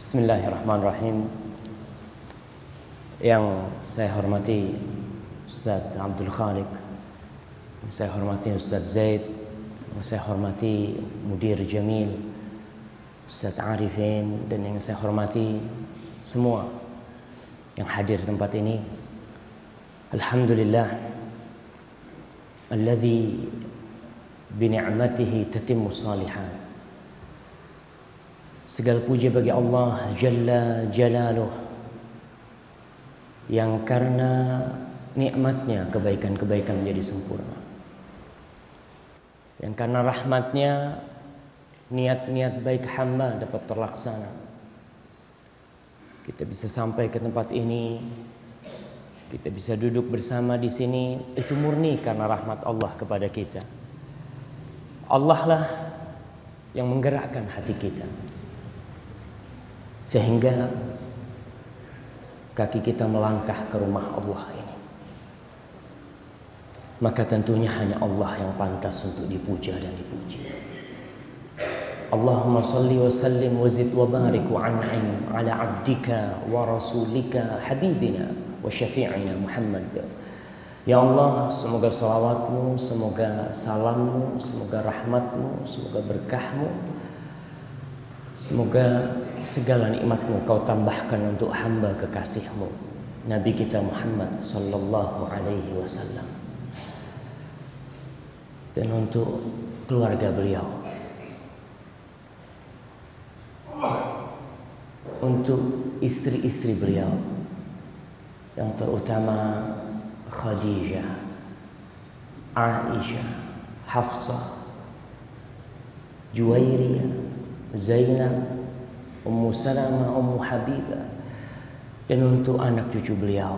Bismillahirrahmanirrahim. Yang saya hormati Ustaz Abdul Khaliq, yang saya hormati Ustaz Zaid, yang saya hormati Mudir Jamil, Ustaz Arifin, dan yang saya hormati semua yang hadir di tempat ini. Alhamdulillah alladzi bi ni'matihi tatimmu shalihat. Segala puji bagi Allah Jalla Jalaluh, yang karena nikmatnya kebaikan-kebaikan menjadi sempurna, yang karena rahmatnya niat-niat baik hamba dapat terlaksana. Kita bisa sampai ke tempat ini, kita bisa duduk bersama di sini, itu murni karena rahmat Allah kepada kita. Allah lah yang menggerakkan hati kita sehingga kaki kita melangkah ke rumah Allah ini. Maka tentunya hanya Allah yang pantas untuk dipuja dan dipuji. Allahumma salli wa sallim wa zid wa barik wa an'im ala abdika wa rasulika habibina wa syafi'ina Muhammad. Ya Allah, semoga salawatmu, semoga salammu, semoga rahmatmu, semoga berkahmu, semoga segala nikmatmu kau tambahkan untuk hamba kekasihmu Nabi kita Muhammad sallallahu alaihi wasallam, dan untuk keluarga beliau, untuk istri-istri beliau, yang terutama Khadijah, Aisyah, Hafsah, Juwairiyah, Zainab, Ummu Salamah, Ummu Habibah, dan untuk anak cucu beliau,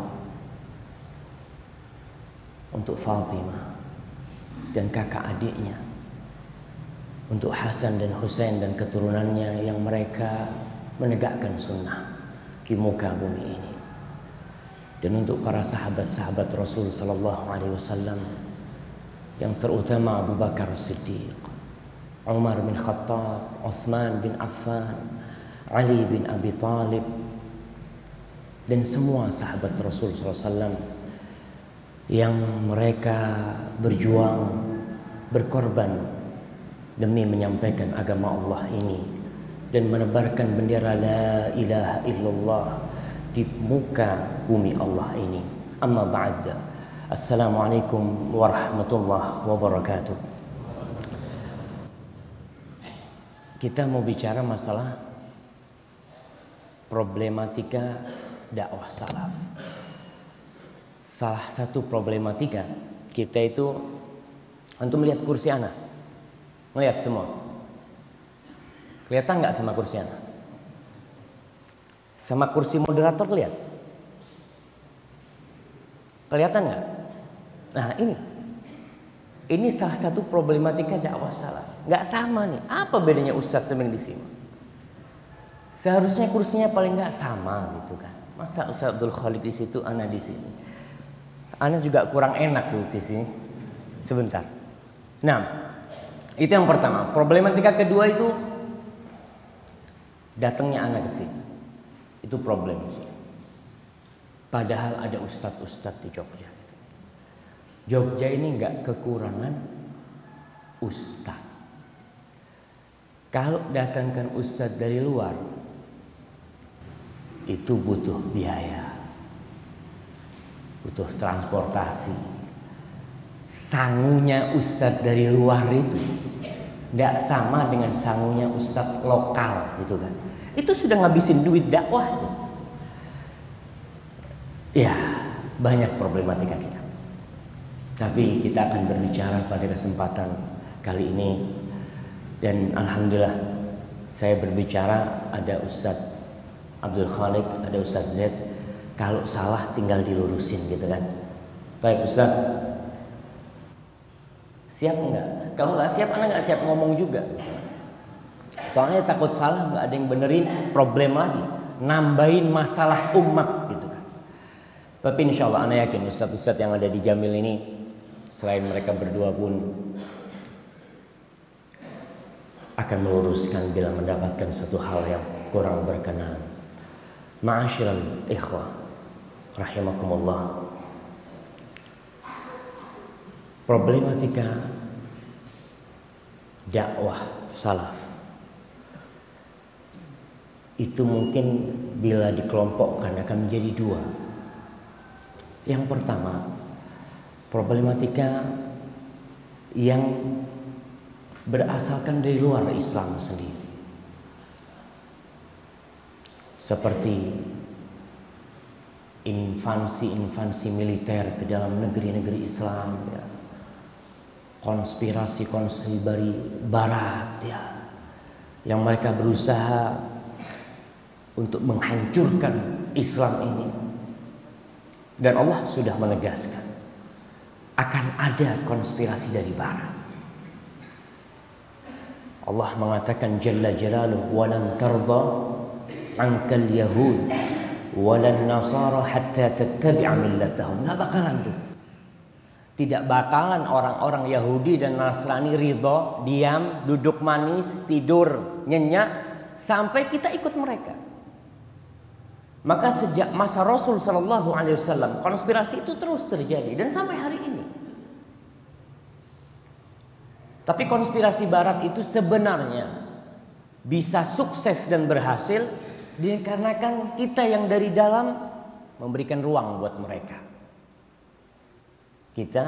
untuk Fatimah dan kakak adiknya, untuk Hasan dan Husain dan keturunannya yang mereka menegakkan sunnah di muka bumi ini, dan untuk para sahabat-sahabat Rasul sallallahu alaihi wasallam, yang terutama Abu Bakar Siddiq, Umar bin Khattab, Uthman bin Affan, Ali bin Abi Talib, dan semua sahabat Rasul SAW yang mereka berjuang, berkorban demi menyampaikan agama Allah ini dan menebarkan bendera la ilaha illallah di muka bumi Allah ini. Amma ba'd. Assalamualaikum warahmatullahi wabarakatuh. Kita mau bicara masalah problematika dakwah salaf. Salah satu problematika kita itu untuk melihat kursi ana. Melihat semua. Kelihatan nggak sama kursi ana? Sama kursi moderator lihat? Kelihatan nggak? Nah ini salah satu problematika dakwah salaf. Nggak sama nih. Apa bedanya Ustadz sama di sini? Seharusnya kursinya paling nggak sama gitu kan. Masa Ustaz Abdul Khaliq di situ, ana di sini. Ana juga kurang enak duduk di sini. Sebentar. Nah, itu yang pertama. Problematika kedua itu datangnya ana ke sini. Itu problem. Padahal ada ustadz-ustadz di Jogja. Jogja ini nggak kekurangan ustadz. Kalau datangkan ustadz dari luar, itu butuh biaya, butuh transportasi. Sangunya ustadz dari luar itu tidak sama dengan sangunya ustadz lokal, gitu kan? Itu sudah ngabisin duit dakwah itu. Ya, banyak problematika kita. Tapi kita akan berbicara pada kesempatan kali ini, dan alhamdulillah saya berbicara ada Ustadz Abdul Khaliq, ada Ustadz Zaid. Kalau salah tinggal dilurusin gitu kan. Baik Ustaz, siap enggak? Kalau nggak siap, anak nggak siap ngomong juga. Soalnya takut salah, nggak ada yang benerin, problem lagi, nambahin masalah umat gitu kan. Tapi insya Allah anak yakin Ustadz-Ustadz yang ada di Jamil ini, selain mereka berdua pun akan meluruskan bila mendapatkan satu hal yang kurang berkenan. Ma'asyiral ikhwah rahimakumullah. Problematika dakwah salaf itu mungkin bila dikelompokkan akan menjadi dua. Yang pertama, problematika yang berasalkan dari luar Islam sendiri, seperti invasi militer ke dalam negeri-negeri Islam, ya. Konspirasi dari Barat, ya, yang mereka berusaha untuk menghancurkan Islam ini. Dan Allah sudah menegaskan akan ada konspirasi dari Barat. Allah mengatakan Jalla Jalaluhu, walan tarda ankal yahud walan nasara hatta tattabi'a millatahum. Nggak bakalan tuh. Tidak bakalan orang-orang Yahudi dan Nasrani ridho, diam, duduk manis, tidur, nyenyak sampai kita ikut mereka. Maka sejak masa Rasul Sallallahu Alaihi Wasallam konspirasi itu terus terjadi dan sampai hari ini. Tapi konspirasi Barat itu sebenarnya bisa sukses dan berhasil dikarenakan kita yang dari dalam memberikan ruang buat mereka. Kita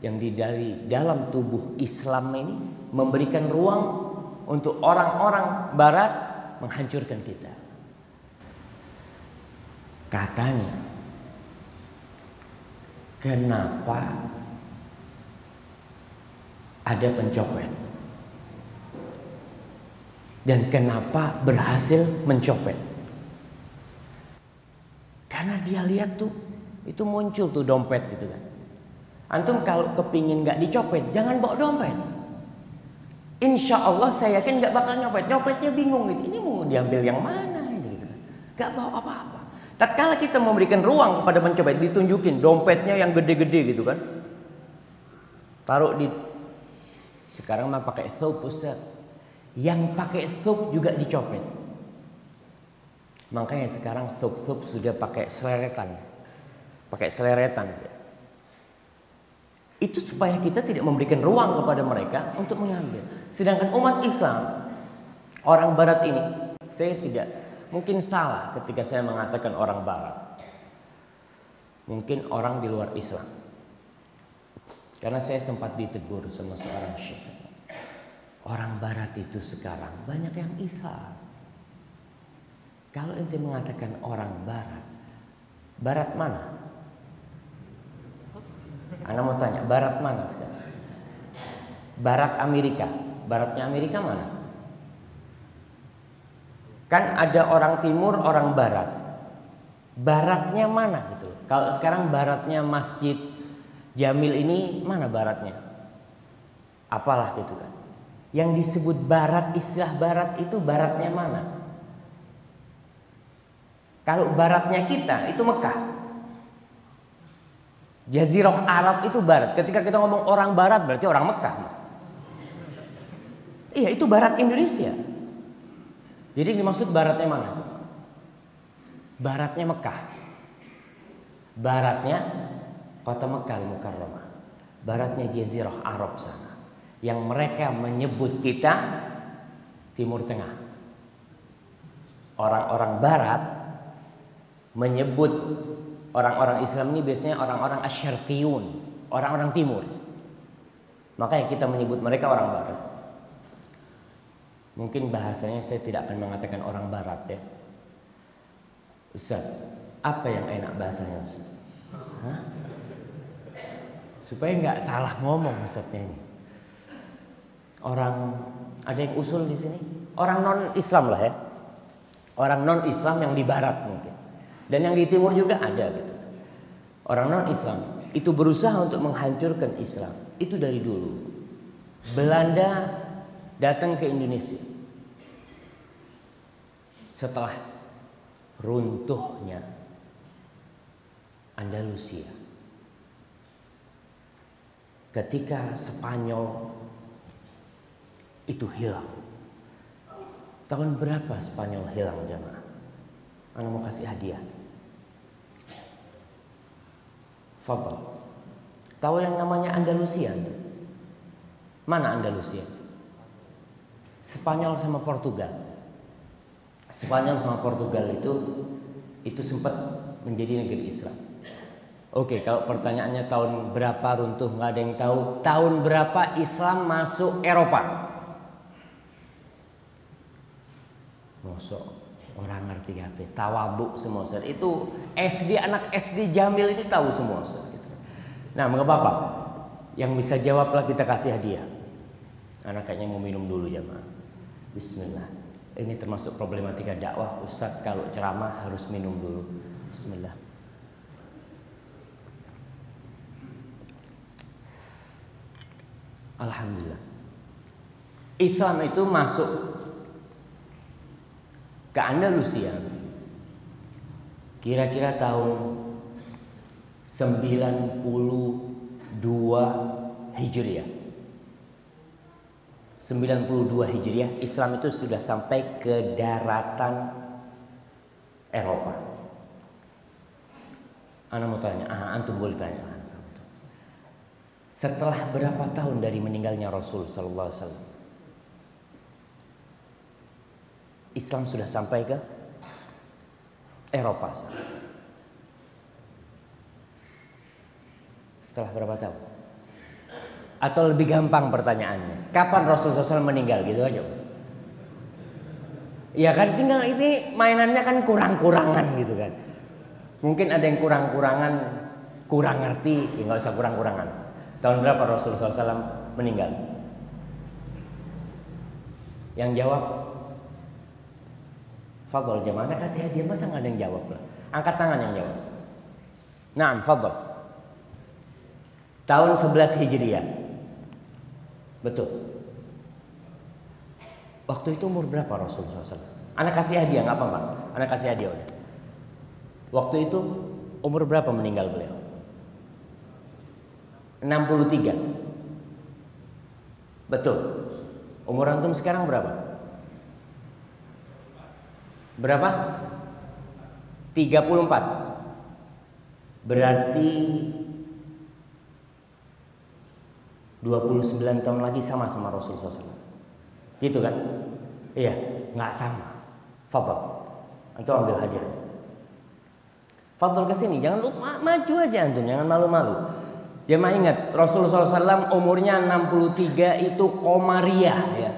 yang dari dalam tubuh Islam ini memberikan ruang untuk orang-orang Barat menghancurkan kita. Katanya, kenapa ada pencopet dan kenapa berhasil mencopet? Karena dia lihat tuh, itu muncul tuh dompet gitu kan. Antum kalau kepingin nggak dicopet, jangan bawa dompet. Insya Allah saya yakin nggak bakal nyopet. Nyopetnya bingung gitu. Ini mau diambil yang mana? Gitu kan. Nggak bawa apa-apa. Tatkala kita memberikan ruang kepada pencopet, ditunjukin dompetnya yang gede-gede gitu kan. Taruh di. Sekarang mah pakai thawb Ustaz. Yang pakai thawb juga dicopet. Makanya sekarang thawb sudah pakai seleretan. Pakai seleretan. Itu supaya kita tidak memberikan ruang kepada mereka untuk mengambil. Sedangkan umat Islam, orang Barat ini, saya tidak mungkin salah ketika saya mengatakan orang Barat. Mungkin orang di luar Islam. Karena saya sempat ditegur sama seorang syekh. Orang Barat itu sekarang banyak yang Islam. Kalau ente mengatakan orang Barat, Barat mana? Anda mau tanya, Barat mana sekarang? Barat Amerika. Baratnya Amerika mana? Kan ada orang timur, orang barat. Baratnya mana gitu? Kalau sekarang baratnya Masjid Jamil ini, mana baratnya? Apalah gitu kan. Yang disebut barat, istilah barat itu baratnya mana? Kalau baratnya kita, itu Mekah. Jazirah Arab itu barat. Ketika kita ngomong orang barat berarti orang Mekah. Iya, itu barat Indonesia. Jadi dimaksud baratnya mana? Baratnya Mekah. Baratnya kota Mekah Al-Mukarramah. Baratnya Jazirah Arab sana. Yang mereka menyebut kita Timur Tengah. Orang-orang barat menyebut orang-orang Islam ini biasanya orang-orang asyarqiyun, orang-orang timur. Makanya kita menyebut mereka orang barat. Mungkin bahasanya saya tidak akan mengatakan orang barat ya. Ustaz, apa yang enak bahasanya Ustaz? Hah? Supaya nggak salah ngomong Ustaznya ini. Orang, ada yang usul di sini? Orang non-Islam lah ya. Orang non-Islam yang di barat mungkin. Dan yang di timur juga ada gitu. Orang non-Islam itu berusaha untuk menghancurkan Islam. Itu dari dulu. Belanda datang ke Indonesia. Setelah runtuhnya Andalusia. Ketika Spanyol itu hilang. Tahun berapa Spanyol hilang jamaah? Ana mau kasih hadiah. Fadhal. Tahu yang namanya Andalusia itu? Mana Andalusia? Spanyol sama Portugal. Spanyol sama Portugal itu sempat menjadi negeri Islam. Oke, kalau pertanyaannya tahun berapa runtuh, nggak ada yang tahu. Tahun berapa Islam masuk Eropa? Mosok orang ngerti apa? Tawabuk semua Ustaz. Itu SD, anak SD Jamil ini tahu semua Ustaz. Nah, nggak apa-apa. Yang bisa jawablah kita kasih hadiah. Anak kayaknya mau minum dulu jamaah. Bismillah. Ini termasuk problematika dakwah. Ustaz kalau ceramah harus minum dulu. Bismillah. Alhamdulillah. Islam itu masuk ke Andalusia kira-kira tahun 92 Hijriah. 92 Hijriah Islam itu sudah sampai ke daratan Eropa. Ana mau tanya, antum boleh tanya. Setelah berapa tahun dari meninggalnya Rasul sallallahu alaihi wasallam? Islam sudah sampai ke Eropa. Setelah berapa tahun? Atau lebih gampang pertanyaannya, kapan Rasulullah SAW meninggal? Gitu aja. Ya kan, tinggal ini mainannya kan kurang-kurangan gitu kan. Mungkin ada yang kurang-kurangan, kurang ngerti, ya nggak usah kurang-kurangan. Tahun berapa Rasulullah SAW meninggal? Yang jawab Fadhal jamaah, Anda kasih hadiah, masa nggak ada yang jawab lah? Angkat tangan yang jawab. Naam, Fadhal. Tahun 11 Hijriah. Betul. Waktu itu umur berapa Rasulullah SAW? Anda kasih hadiah, nggak apa-apa. Anda kasih hadiah udah. Waktu itu umur berapa meninggal beliau? 63. Betul. Umur antum sekarang berapa? Berapa? 34. Berarti 29 tahun lagi sama Rasulullah SAW. Gitu kan? Iya, nggak sama. Fadhal. Antum ambil hadiah. Fadhal ke sini, jangan lupa maju aja antum, jangan malu-malu. Jemaah ingat, Rasulullah SAW umurnya 63 itu komariah ya.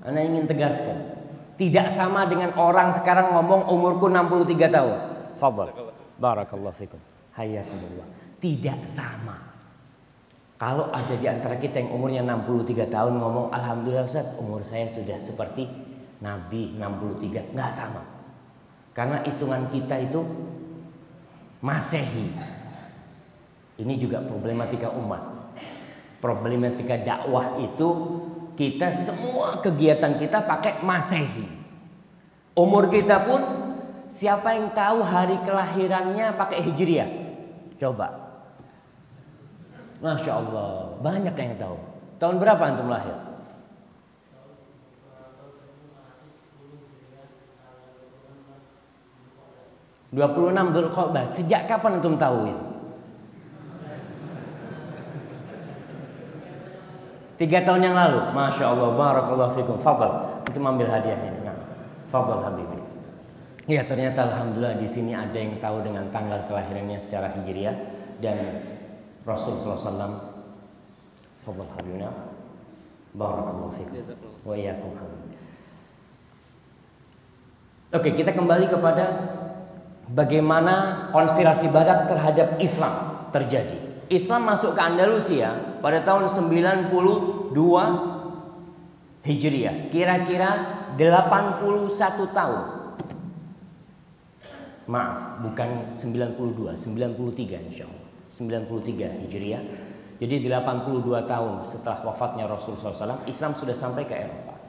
Ana ingin tegaskan. Tidak sama dengan orang sekarang ngomong umurku 63 tahun. Fadhal. Barakallahu fikum. Hayakumullah. Tidak sama. Kalau ada di antara kita yang umurnya 63 tahun ngomong, alhamdulillah Ustaz, umur saya sudah seperti Nabi 63. Nggak sama. Karena hitungan kita itu Masehi. Ini juga problematika umat. Problematika dakwah itu kita semua kegiatan kita pakai Masehi. Umur kita pun siapa yang tahu hari kelahirannya pakai Hijriah? Coba. Masya Allah, banyak yang tahu. Tahun berapa antum lahir? (26 Dzulqa'dah). Sejak kapan antum tahu itu? 3 tahun yang lalu. Masya Allah, barakallahu fikum. Fadhal, itu ambil hadiahnya. Nah, Fadhal Habibi. Ya, ternyata alhamdulillah di sini ada yang tahu dengan tanggal kelahirannya secara hijriah dan Rasulullah SAW. Fadhal Habibina. Barakallahu fikum. Wa iyyakum habibi. Oke, kita kembali kepada bagaimana konspirasi barat terhadap Islam terjadi. Islam masuk ke Andalusia pada tahun 92 Hijriah. Kira-kira 81 tahun. Maaf, bukan 92, 93 insya Allah. 93 Hijriah. Jadi 82 tahun setelah wafatnya Rasulullah SAW, Islam sudah sampai ke Eropa.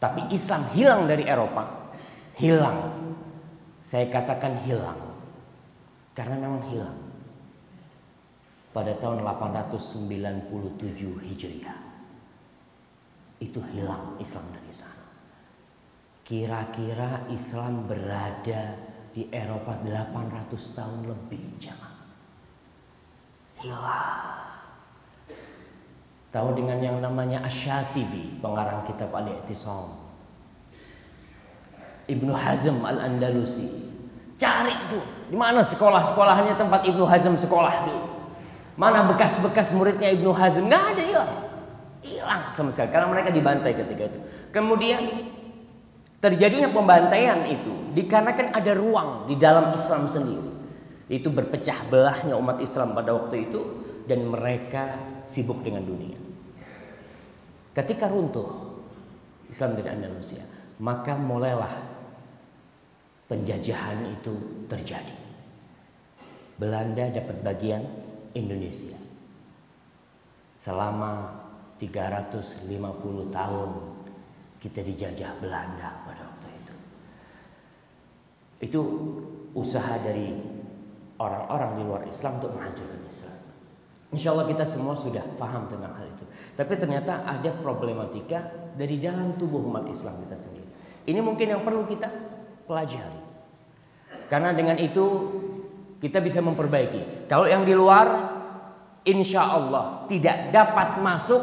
Tapi Islam hilang dari Eropa. Hilang. Saya katakan hilang. Karena memang hilang. Pada tahun 897 Hijriah. Itu hilang Islam dari sana. Kira-kira Islam berada di Eropa 800 tahun lebih, jamaah. Hilang. Tahu dengan yang namanya Asy-Syatibi, pengarang kitab Al-I'tisam, Ibnu Hazm Al-Andalusi. Cari itu, di mana sekolah-sekolahnya tempat Ibnu Hazm sekolah dulu. Mana bekas-bekas muridnya Ibnu Hazm? Nggak ada, hilang sama sekali karena mereka dibantai ketika itu. Kemudian terjadinya pembantaian itu dikarenakan ada ruang di dalam Islam sendiri. Itu berpecah belahnya umat Islam pada waktu itu dan mereka sibuk dengan dunia. Ketika runtuh Islam dari Andalusia, maka mulailah penjajahan itu terjadi. Belanda dapat bagian Indonesia. Selama 350 tahun kita dijajah Belanda pada waktu itu. Itu usaha dari orang-orang di luar Islam untuk menghancurkan Islam. Insya Allah kita semua sudah paham tentang hal itu. Tapi ternyata ada problematika dari dalam tubuh umat Islam kita sendiri. Ini mungkin yang perlu kita pelajari. Karena dengan itu kita bisa memperbaiki. Kalau yang di luar, insya Allah tidak dapat masuk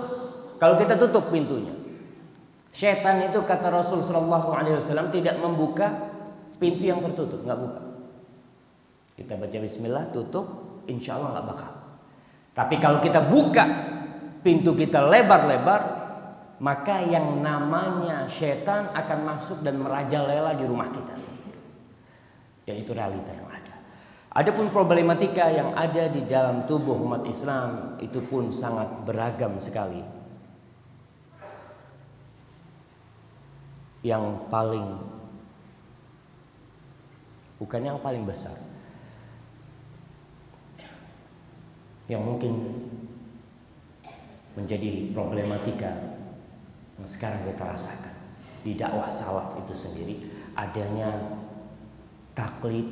kalau kita tutup pintunya. Syaitan itu kata Rasul SAW tidak membuka pintu yang tertutup, nggak buka. Kita baca Bismillah, tutup, insya Allah nggak bakal. Tapi kalau kita buka pintu kita lebar-lebar, maka yang namanya syaitan akan masuk dan merajalela di rumah kita sendiri. Dan itu realita yang ada. Adapun problematika yang ada di dalam tubuh umat Islam itu pun sangat beragam sekali. Yang paling, bukan yang paling besar, yang mungkin menjadi problematika yang sekarang kita rasakan di dakwah salaf itu sendiri, adanya taklid,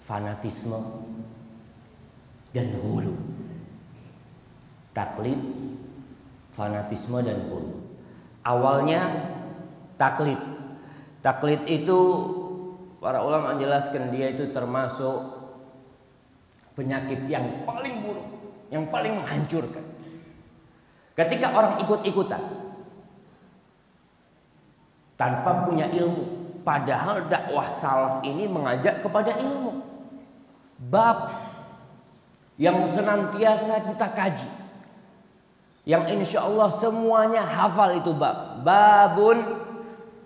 fanatisme, dan ghulu. Taklid, fanatisme, dan ghulu. Awalnya taklid. Taklid itu para ulama menjelaskan dia itu termasuk penyakit yang paling buruk, yang paling menghancurkan. Ketika orang ikut-ikutan tanpa punya ilmu, padahal dakwah salaf ini mengajak kepada ilmu. Bab yang senantiasa kita kaji, yang insya Allah semuanya hafal itu bab. Babun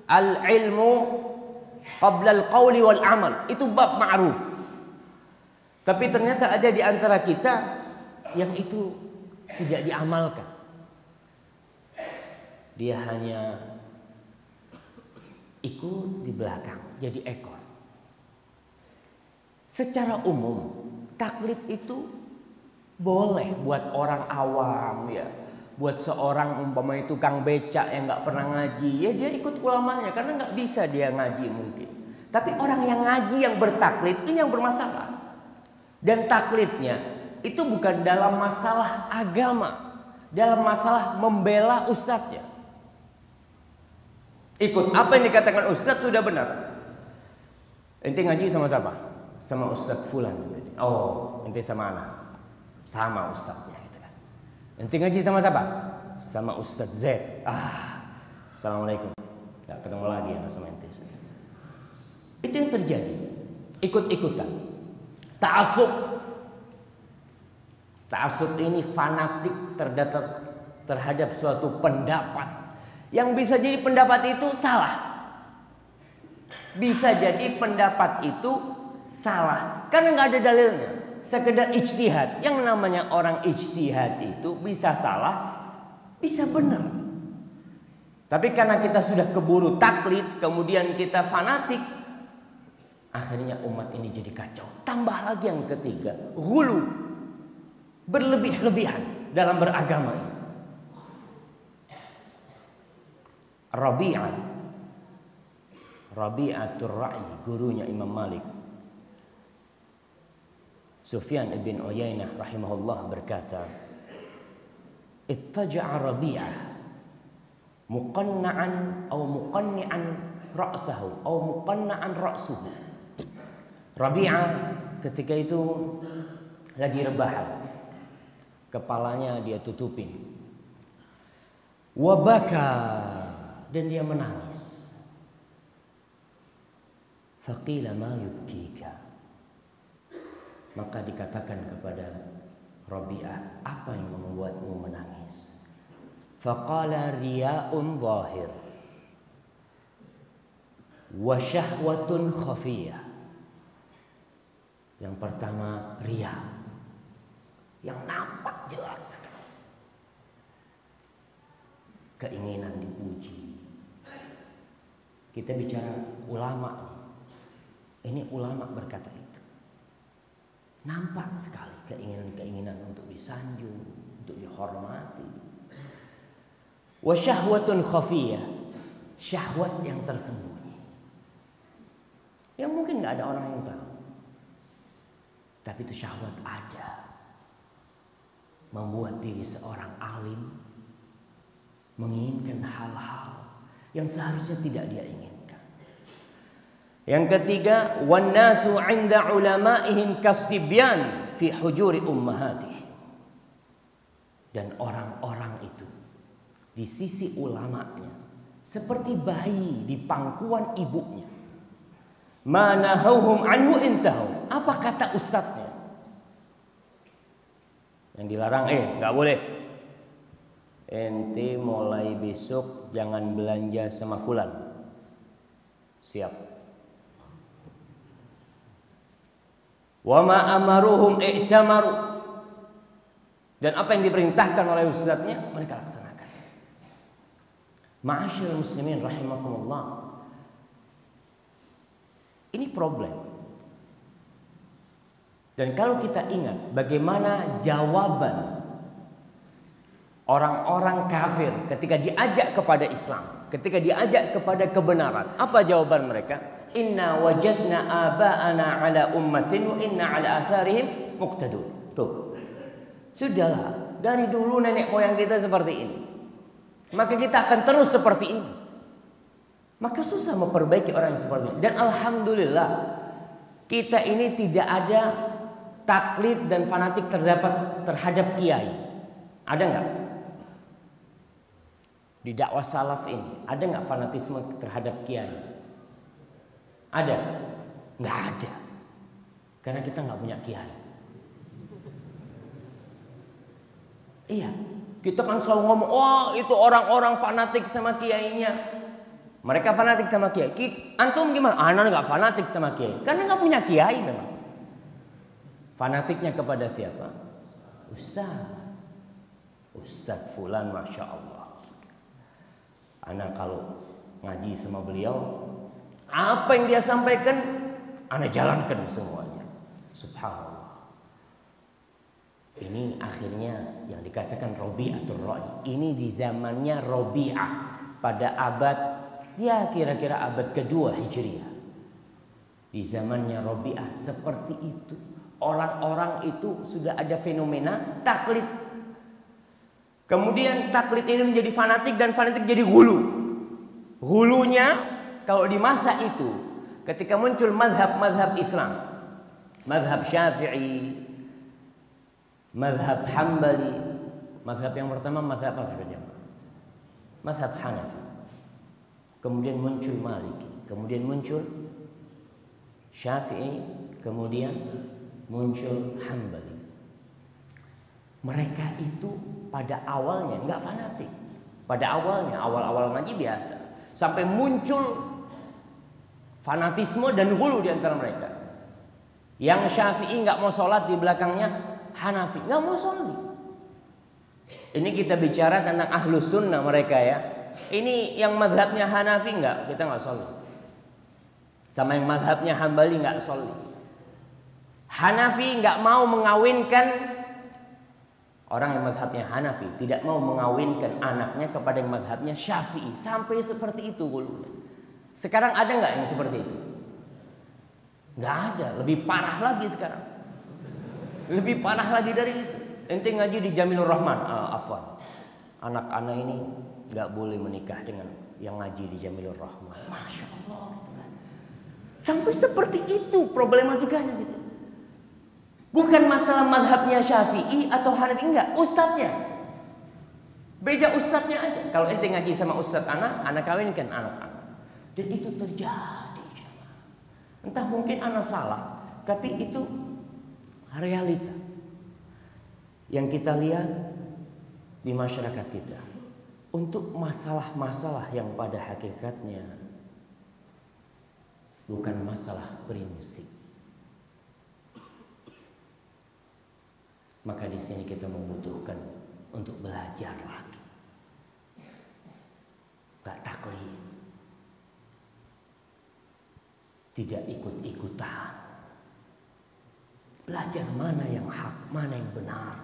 al-ilmu qabla al-qawli wal amal. Itu bab ma'ruf. Tapi ternyata ada di antara kita yang itu tidak diamalkan. Dia hanya ikut di belakang, jadi ekor. Secara umum, taklid itu boleh buat orang awam, ya. Buat seorang umpamanya tukang becak yang nggak pernah ngaji, ya dia ikut ulamanya karena nggak bisa dia ngaji mungkin. Tapi orang yang ngaji yang bertaklid ini yang bermasalah. Dan taklidnya itu bukan dalam masalah agama, dalam masalah membela ustadznya. Ikut apa yang dikatakan ustadz sudah benar. Ente ngaji sama siapa? Sama ustadz fulan. Oh, ente sama anak. Sama ustadznya gitu kan. Ente ngaji sama siapa? Sama ustadz Z. Assalamualaikum. Gak ketemu lagi anak sama ente. Itu yang terjadi. Ikut-ikutan. Ta'assub. Ta'assub ini fanatik terhadap suatu pendapat. Yang bisa jadi pendapat itu salah. Bisa jadi pendapat itu salah karena nggak ada dalilnya. Sekedar ijtihad. Yang namanya orang ijtihad itu bisa salah, bisa benar. Tapi karena kita sudah keburu taklid, kemudian kita fanatik, akhirnya umat ini jadi kacau. Tambah lagi yang ketiga, ghulu, berlebih-lebihan dalam beragama ini. Rabi'atul Ra'i, gurunya Imam Malik, Sufyan ibn Uyainah rahimahullah berkata, ittaja'a Rabi'ah muqanna'an atau muqanni'an ra'sahu atau muqanna'an ra'suhu. Rabi'ah ketika itu lagi rebahan, kepalanya dia tutupin. Wabaka, dan dia menangis. Faqila ma yubkika, maka dikatakan kepada Rabi'ah, apa yang membuatmu menangis? Faqala riya'un zahir wa syahwatun khafiyah. Yang pertama riya, yang nampak jelas, keinginan dipuji. Kita bicara ulama ini ulama berkata itu. Nampak sekali keinginan-keinginan untuk disanjung, untuk dihormati. Wa syahwatun khafiyah, syahwat yang tersembunyi, yang mungkin gak ada orang yang tahu, tapi itu syahwat ada, membuat diri seorang alim menginginkan hal-hal yang seharusnya tidak dia inginkan. Yang ketiga, wan nasu 'inda ulama'ihim kasibyan fi hujuri ummahatihim. Dan orang-orang itu di sisi ulamanya seperti bayi di pangkuan ibunya. Manahauhum anhu intahu. Apa kata ustadznya? Yang dilarang, nggak boleh. Ente mulai besok jangan belanja sama fulan. Siap. Wa ma amaruhum i'tamaru. Dan apa yang diperintahkan oleh ustadznya mereka laksanakan. Ma'asyiral muslimin rahimakumullah. Ini problem. Dan kalau kita ingat bagaimana jawaban orang-orang kafir ketika diajak kepada Islam, ketika diajak kepada kebenaran, apa jawaban mereka? Inna wajadna aba'ana ala ummatin wa inna ala atharihim muqtadun. Tuh. Sudahlah, dari dulu nenek moyang kita seperti ini. Maka kita akan terus seperti ini. Maka susah memperbaiki orang yang seperti ini. Dan alhamdulillah kita ini tidak ada taklid dan fanatik terhadap kiai. Ada nggak? Di dakwah salaf ini ada nggak fanatisme terhadap kiai? Ada? Nggak ada. Karena kita nggak punya kiai. Iya, kita kan selalu ngomong, oh itu orang-orang fanatik sama kiainya. Mereka fanatik sama kiai. Antum gimana? Anak nggak fanatik sama kiai, karena nggak punya kiai memang. Fanatiknya kepada siapa? Ustadz fulan, masya Allah. Anak kalau ngaji sama beliau, apa yang dia sampaikan, anak jalankan semuanya. Subhanallah. Ini akhirnya yang dikatakan Rabi'atul Ra'i. Ini di zamannya Rabi'ah pada abad, ya kira-kira abad kedua Hijriah. Di zamannya Rabi'ah seperti itu. Orang-orang itu sudah ada fenomena taklid. Kemudian taklid ini menjadi fanatik dan fanatik jadi hulu. Hulunya kalau di masa itu ketika muncul madhab-madhab Islam, madhab Syafi'i, madhab Hambali, madhab yang pertama madhab apa? Madhab Hanafi. Kemudian muncul Maliki, kemudian muncul Syafi'i, kemudian muncul Hambali. Mereka itu pada awalnya nggak fanatik. Pada awalnya, awal-awal ngaji biasa, sampai muncul fanatisme dan hulu di antara mereka. Yang Syafi'i nggak mau sholat di belakangnya Hanafi, nggak mau sholat. Ini kita bicara tentang ahlus sunnah mereka ya. Ini yang madhabnya Hanafi enggak, kita enggak sholat. Sama yang madhabnya Hambali enggak sholat. Hanafi enggak mau mengawinkan, orang yang madhabnya Hanafi tidak mau mengawinkan anaknya kepada yang madhabnya Syafi'i. Sampai seperti itu dulu. Sekarang ada enggak yang seperti itu? Enggak ada, lebih parah lagi sekarang. Lebih parah lagi dari itu. Ente ngaji di Jamilur Rahman, afwan. Anak-anak ini nggak boleh menikah dengan yang ngaji di Jamilur Rahman. Masya Allah gitu kan. Sampai seperti itu problematikanya gitu. Bukan masalah madhabnya Syafi'i atau Hanafi, enggak, ustadznya. Beda ustadznya aja. Kalau ente ngaji sama ustadz anak kawinkan anak. Dan itu terjadi. Entah mungkin anak salah, tapi itu realita yang kita lihat di masyarakat kita. Untuk masalah-masalah yang pada hakikatnya bukan masalah prinsip. Maka di sini kita membutuhkan untuk belajar lagi. Gak taklid. Tidak ikut-ikutan. Belajar mana yang hak, mana yang benar.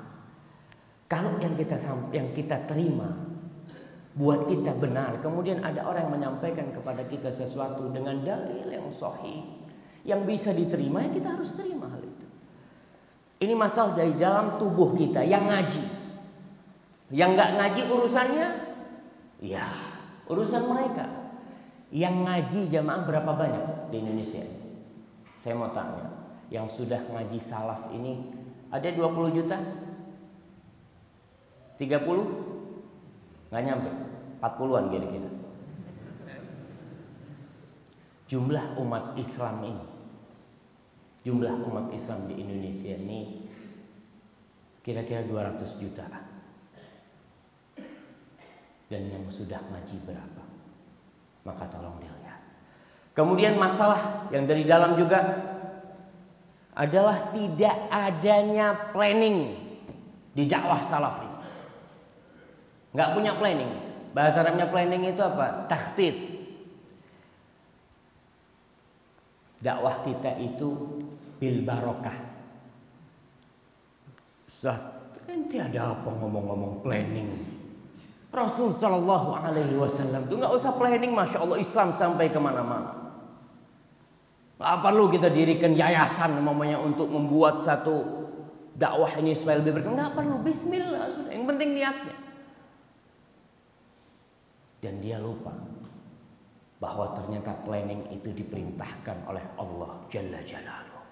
Kalau yang kita terima buat kita benar, kemudian ada orang yang menyampaikan kepada kita sesuatu dengan dalil yang sahih, yang bisa diterima, ya kita harus terima hal itu. Ini masalah dari dalam tubuh kita yang ngaji. Yang nggak ngaji urusannya, ya urusan mereka. Yang ngaji jamaah berapa banyak di Indonesia? Saya mau tanya, yang sudah ngaji salaf ini ada 20 juta? 30? Nggak nyampe, 40-an kira-kira. Jumlah umat Islam ini, jumlah umat Islam di Indonesia ini kira-kira 200 jutaan. Dan yang sudah ngaji berapa? Maka tolong dilihat. Kemudian masalah yang dari dalam juga adalah tidak adanya planning di dakwah salaf ini. Nggak punya planning. Bahasa Arabnya planning itu apa? Takhtid. Dakwah kita itu bil barokah. Ustaz, ente ada apa ngomong-ngomong planning? Rasul Sallallahu Alaihi Wasallam itu nggak usah planning, masya Allah, Islam sampai kemana-mana. Nggak perlu kita dirikan yayasan namanya untuk membuat satu dakwah ini supaya lebih berkembang. Nggak perlu, Bismillah sudah. Yang penting niatnya. Dan dia lupa bahwa ternyata planning itu diperintahkan oleh Allah Jalla Jalaluhu.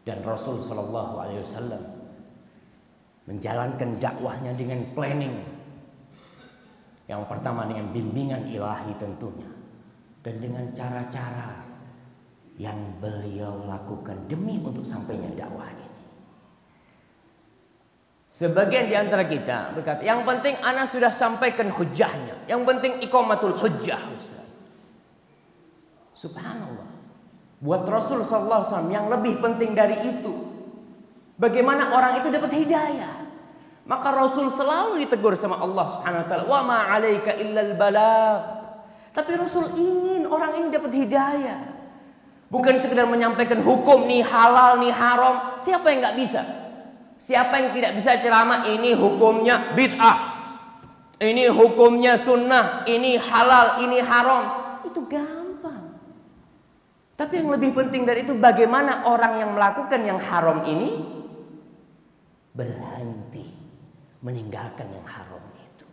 Dan Rasul Sallallahu Alaihi Wasallam menjalankan dakwahnya dengan planning. Yang pertama dengan bimbingan ilahi tentunya, dan dengan cara-cara yang beliau lakukan demi untuk sampainya dakwah ini. Sebagian di antara kita berkata, yang penting ana sudah sampaikan hujahnya, yang penting iqamatul hujjah. Subhanallah. Buat Rasul sallallahu alaihi wasallam yang lebih penting dari itu, bagaimana orang itu dapat hidayah. Maka Rasul selalu ditegur sama Allah Subhanahu wa taala, "Wa ma 'alaika illal balagh." Tapi Rasul ingin orang ini dapat hidayah. Bukan sekedar menyampaikan hukum nih halal nih haram. Siapa yang nggak bisa? Siapa yang tidak bisa ceramah ini hukumnya bid'ah, ini hukumnya sunnah, ini halal, ini haram? Itu gampang. Tapi yang lebih penting dari itu, bagaimana orang yang melakukan yang haram ini berhenti meninggalkan yang haram itu.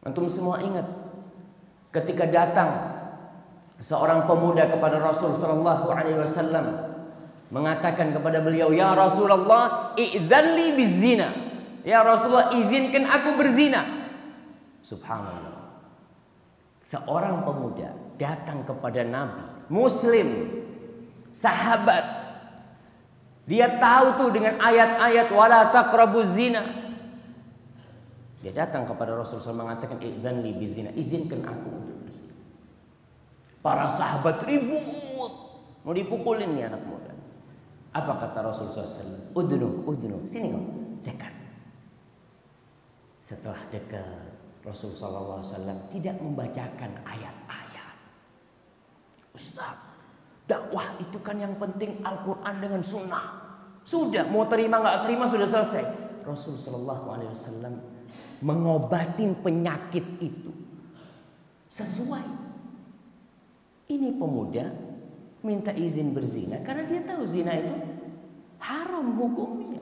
Antum semua ingat ketika datang seorang pemuda kepada Rasul sallallahu alaihi wasallam mengatakan kepada beliau, "Ya Rasulullah, idzan li bizina." Ya Rasulullah, izinkan aku berzina. Subhanallah. Seorang pemuda datang kepada Nabi, muslim, sahabat. Dia tahu tuh dengan ayat-ayat wala taqrabuz zina. Dia datang kepada Rasulullah mengatakan, "Idzan li bizina." Izinkan aku untuk berzina. Para sahabat ribut, mau dipukulin nih anak muda. Apa kata Rasulullah SAW? Udnu, sini kau, dekat. Setelah dekat, Rasulullah SAW tidak membacakan ayat-ayat. Ustaz, dakwah itu kan yang penting Al-Quran dengan Sunnah. Sudah, mau terima nggak terima sudah selesai. Rasulullah SAW mengobatin penyakit itu sesuai. Ini pemuda minta izin berzina karena dia tahu zina itu haram hukumnya.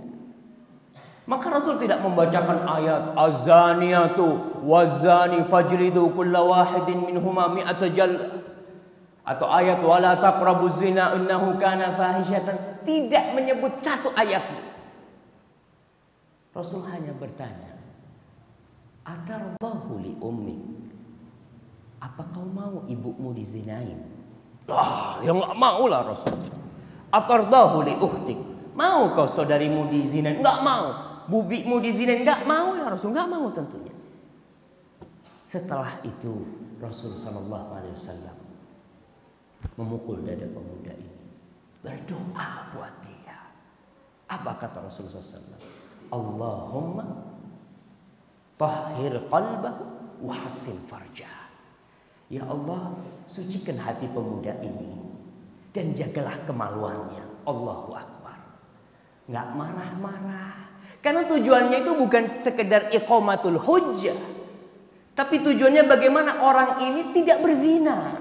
Maka Rasul tidak membacakan ayat az-zaniyatu waz-zani fajlidu kulla wahidin minhuma mi'ata jaldah, atau ayat wala taqrabuz zina innahu kana fahishatan. Tidak menyebut satu ayat. Rasul hanya bertanya, atardahu li ummi, apa kau mau ibumu dizinain? Ya nggak mau lah Rasul. Atardahu li ukhtik, mau kau saudarimu dizinain? Nggak mau. Bubimu dizinain? Nggak mau ya Rasul, nggak mau tentunya. Setelah itu Rasul sallallahu alaihi wasallam memukul dada pemuda ini, berdoa buat dia. Apa kata Rasulullah SAW? Allahumma tahhir qalbahu wa hassin farjah. Ya Allah, sucikan hati pemuda ini dan jagalah kemaluannya. Allahu Akbar. Nggak marah-marah. Karena tujuannya itu bukan sekedar iqamatul hujjah, tapi tujuannya bagaimana orang ini tidak berzina.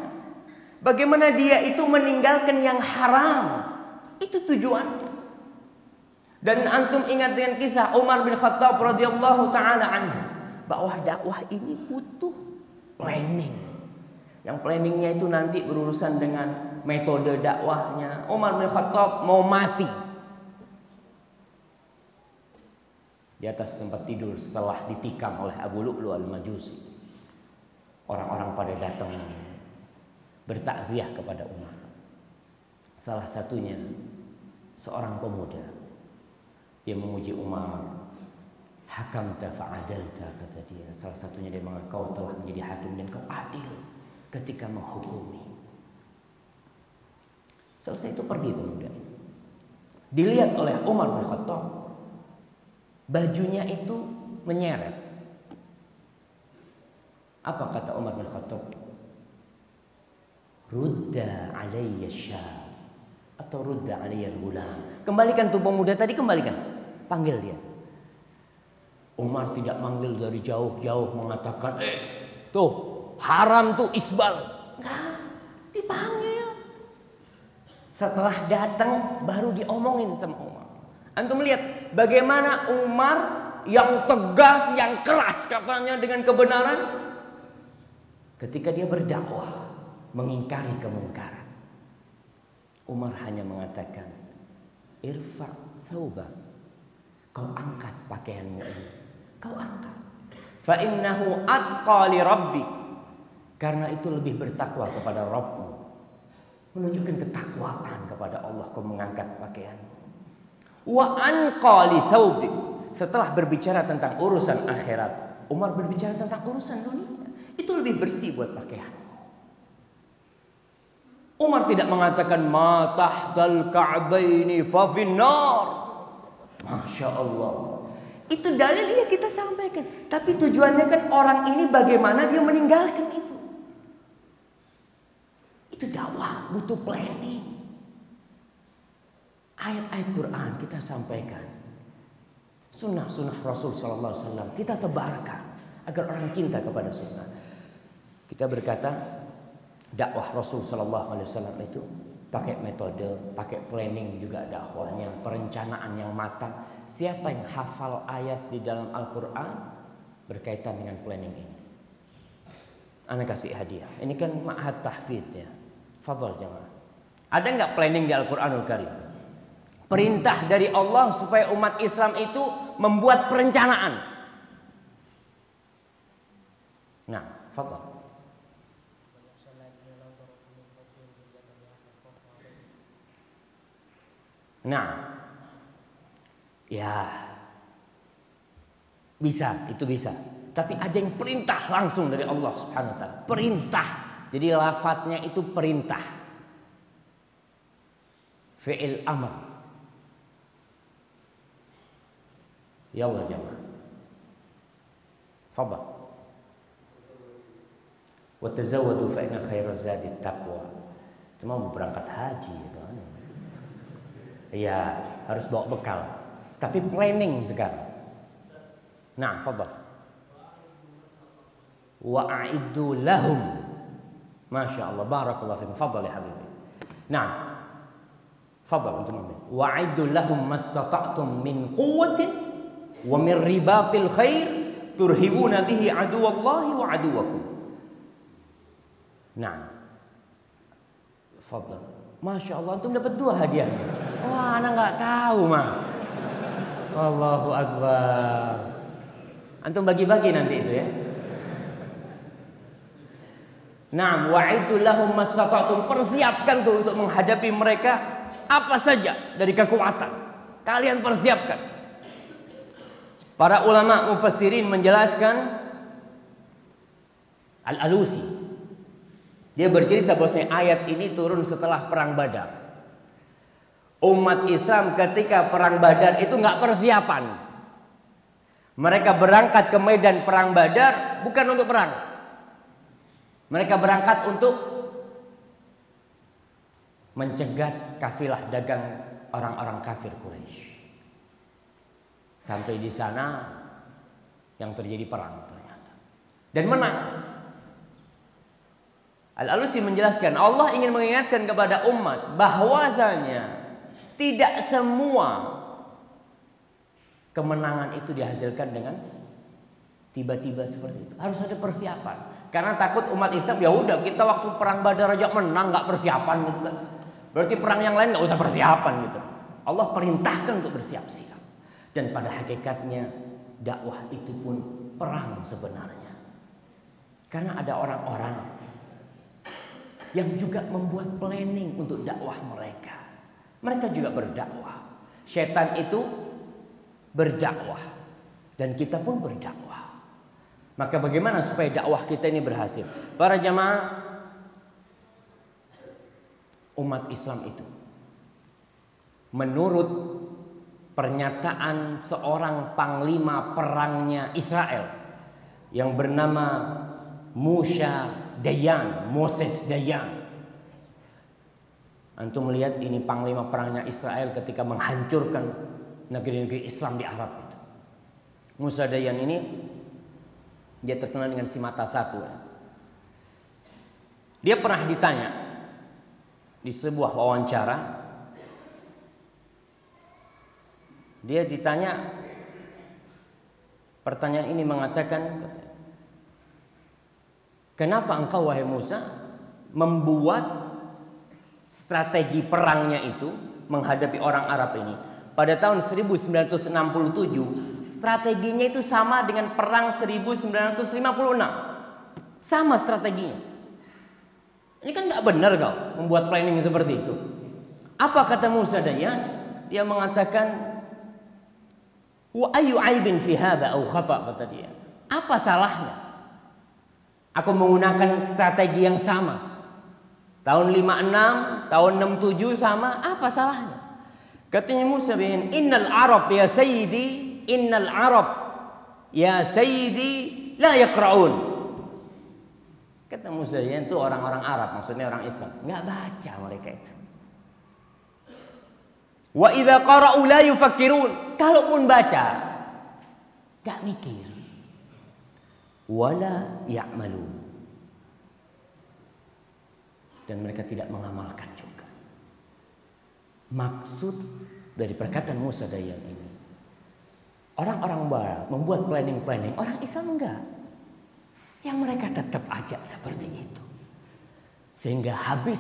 Bagaimana dia itu meninggalkan yang haram. Itu tujuannya. Dan antum ingat dengan kisah Umar bin Khattab radhiyallahu taala anhu, bahwa dakwah ini butuh planning. Yang planningnya itu nanti berurusan dengan metode dakwahnya. Umar bin Khattab mau mati di atas tempat tidur setelah ditikam oleh Abu Lu'lu' al-Majusi. Orang-orang pada datang bertakziah kepada Umar. Salah satunya seorang pemuda, dia memuji Umar. Hakamta fa'adalta, kata dia. Salah satunya dia mengatakan, kau telah menjadi hakim dan kau adil ketika menghukumi. Selesai itu pergi pemuda ini. Dilihat oleh Umar bin Khattab, bajunya itu menyeret. Apa kata Umar bin Khattab? Rudda alayya syab, atau rudda alayya al-ghulam. Kembalikan tuh pemuda tadi, kembalikan. Panggil dia. Umar tidak manggil dari jauh-jauh mengatakan, tuh haram tuh isbal. Enggak, dipanggil. Setelah datang baru diomongin sama Umar. Antum lihat bagaimana Umar yang tegas, yang keras katanya dengan kebenaran, ketika dia berdakwah mengingkari kemungkaran. Umar hanya mengatakan, irfa thawba, kau angkat pakaianmu ini, kau angkat. Fa innahu atqa li rabbi, karena itu lebih bertakwa kepada Rabbmu. Menunjukkan ketakwaan kepada Allah kau mengangkat pakaianmu. Wa anqa li thawbi, setelah berbicara tentang urusan akhirat, Umar berbicara tentang urusan dunia. Itu lebih bersih buat pakaian. Umar tidak mengatakan ma tahtal ka'baini fa finnar. Masya Allah. Itu dalil yang kita sampaikan. Tapi tujuannya kan orang ini bagaimana dia meninggalkan itu. Itu dakwah, butuh planning. Ayat-ayat Quran kita sampaikan. Sunnah-sunnah Rasul sallallahu alaihi wasallam kita tebarkan agar orang cinta kepada sunnah. Kita berkata, dakwah Rasul sallallahu alaihi wasallam itu pakai metode, pakai planning juga dakwahnya, perencanaan yang matang. Siapa yang hafal ayat di dalam Al-Qur'an berkaitan dengan planning ini? Ana kasih hadiah. Ini kan ma'had tahfidz ya. Fadhal jamaah. Ada enggak planning di Al-Qur'anul Karim? Perintah dari Allah supaya umat Islam itu membuat perencanaan. Nah, fadhal. Nah, ya bisa, itu bisa. Tapi ada yang perintah langsung dari Allah Subhanahu wa taala. Perintah. Jadi lafadznya itu perintah. Fi'il amr. Ya Allah jamaah. Fadhal. Wa tazawwadu fa inna khairaz zadi taqwa. Itu mau berangkat haji gitu kan. Ya, harus bawa bekal. Tapi planning sekarang. Nah, fadhal. Wa a'iddu lahum. Masya Allah, barakallahu fikum. Fadhal ya habibi. Nah, fadhal antum. Wa a'iddu lahum mastata'tum min quwwatin Wa mir ribatil khair turhibuna bihi aduwallahi wa aduwakum. Nah, fadhal. Masya Allah, antum dapat 2 hadiah. Wah, anak nggak tahu mah. Allahu Akbar. Antum bagi-bagi nanti itu ya. Nah, wa'idul lahum mastata'tum, persiapkan tuh untuk menghadapi mereka apa saja dari kekuatan. Kalian persiapkan. Para ulama mufassirin menjelaskan, Al-Alusi dia bercerita bahwasanya ayat ini turun setelah perang Badar. Umat Islam ketika perang Badar itu nggak persiapan. Mereka berangkat ke medan perang Badar bukan untuk perang. Mereka berangkat untuk mencegat kafilah dagang orang-orang kafir Quraisy. Sampai di sana yang terjadi perang ternyata. Dan menang. Al-Alusi menjelaskan, Allah ingin mengingatkan kepada umat bahwasanya tidak semua kemenangan itu dihasilkan dengan tiba-tiba seperti itu. Harus ada persiapan. Karena takut umat Islam, ya udah kita waktu perang Badar aja menang, nggak persiapan gitu kan. Berarti perang yang lain nggak usah persiapan gitu. Allah perintahkan untuk bersiap-siap. Dan pada hakikatnya dakwah itu pun perang sebenarnya. Karena ada orang-orang yang juga membuat planning untuk dakwah mereka. Mereka juga berdakwah. Setan itu berdakwah dan kita pun berdakwah. Maka bagaimana supaya dakwah kita ini berhasil? Para jamaah, umat Islam itu menurut pernyataan seorang panglima perangnya Israel yang bernama Moses Dayan. Antum melihat ini panglima perangnya Israel ketika menghancurkan negeri-negeri Islam di Arab itu. Musa Dayan ini dia terkenal dengan si mata satu. Dia pernah ditanya di sebuah wawancara. Dia ditanya pertanyaan ini mengatakan, kenapa engkau wahai Musa membuat strategi perangnya itu menghadapi orang Arab ini? Pada tahun 1967 strateginya itu sama dengan perang 1956. Sama strateginya. Ini kan gak benar kau membuat planning seperti itu. Apa kata Musa Dayan? Dia mengatakan, wa ayu aibin fi hadza au khata, kata dia. Apa salahnya aku menggunakan strategi yang sama? Tahun 56, tahun 67 sama, apa salahnya? Katanya Musa bin, innal Arab ya sayyidi, innal Arab ya sayyidi la yaqra'un. Kata Musa bin itu orang-orang Arab, maksudnya orang Islam, enggak baca mereka itu. Wa idza qara'u la yufakkirun, kalaupun baca enggak mikir. Wala ya'malun, dan mereka tidak mengamalkan juga. Maksud dari perkataan Musa Dayan ini, orang-orang Barat membuat planning-planning, orang Islam enggak. Yang mereka tetap aja seperti itu. Sehingga habis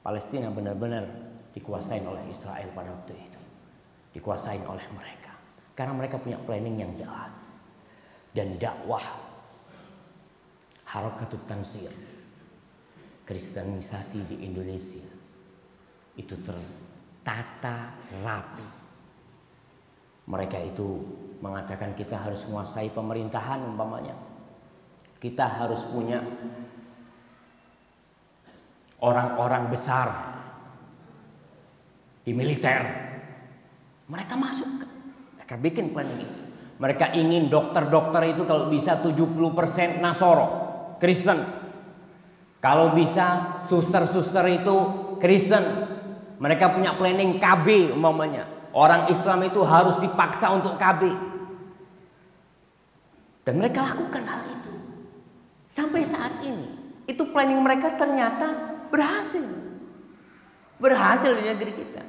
Palestina benar-benar dikuasain oleh Israel pada waktu itu. Dikuasain oleh mereka. Karena mereka punya planning yang jelas. Dan dakwah Harakatut Tansir, kristenisasi di Indonesia itu tertata rapi. Mereka itu mengatakan kita harus menguasai pemerintahan umpamanya. Kita harus punya orang-orang besar di militer. Mereka masuk, mereka bikin planning itu. Mereka ingin dokter-dokter itu kalau bisa 70% Nasoro, Kristen. Kalau bisa suster-suster itu Kristen. Mereka punya planning KB umpamanya. Orang Islam itu harus dipaksa untuk KB. Dan mereka lakukan hal itu. Sampai saat ini. Itu planning mereka ternyata berhasil. Berhasil di negeri kita.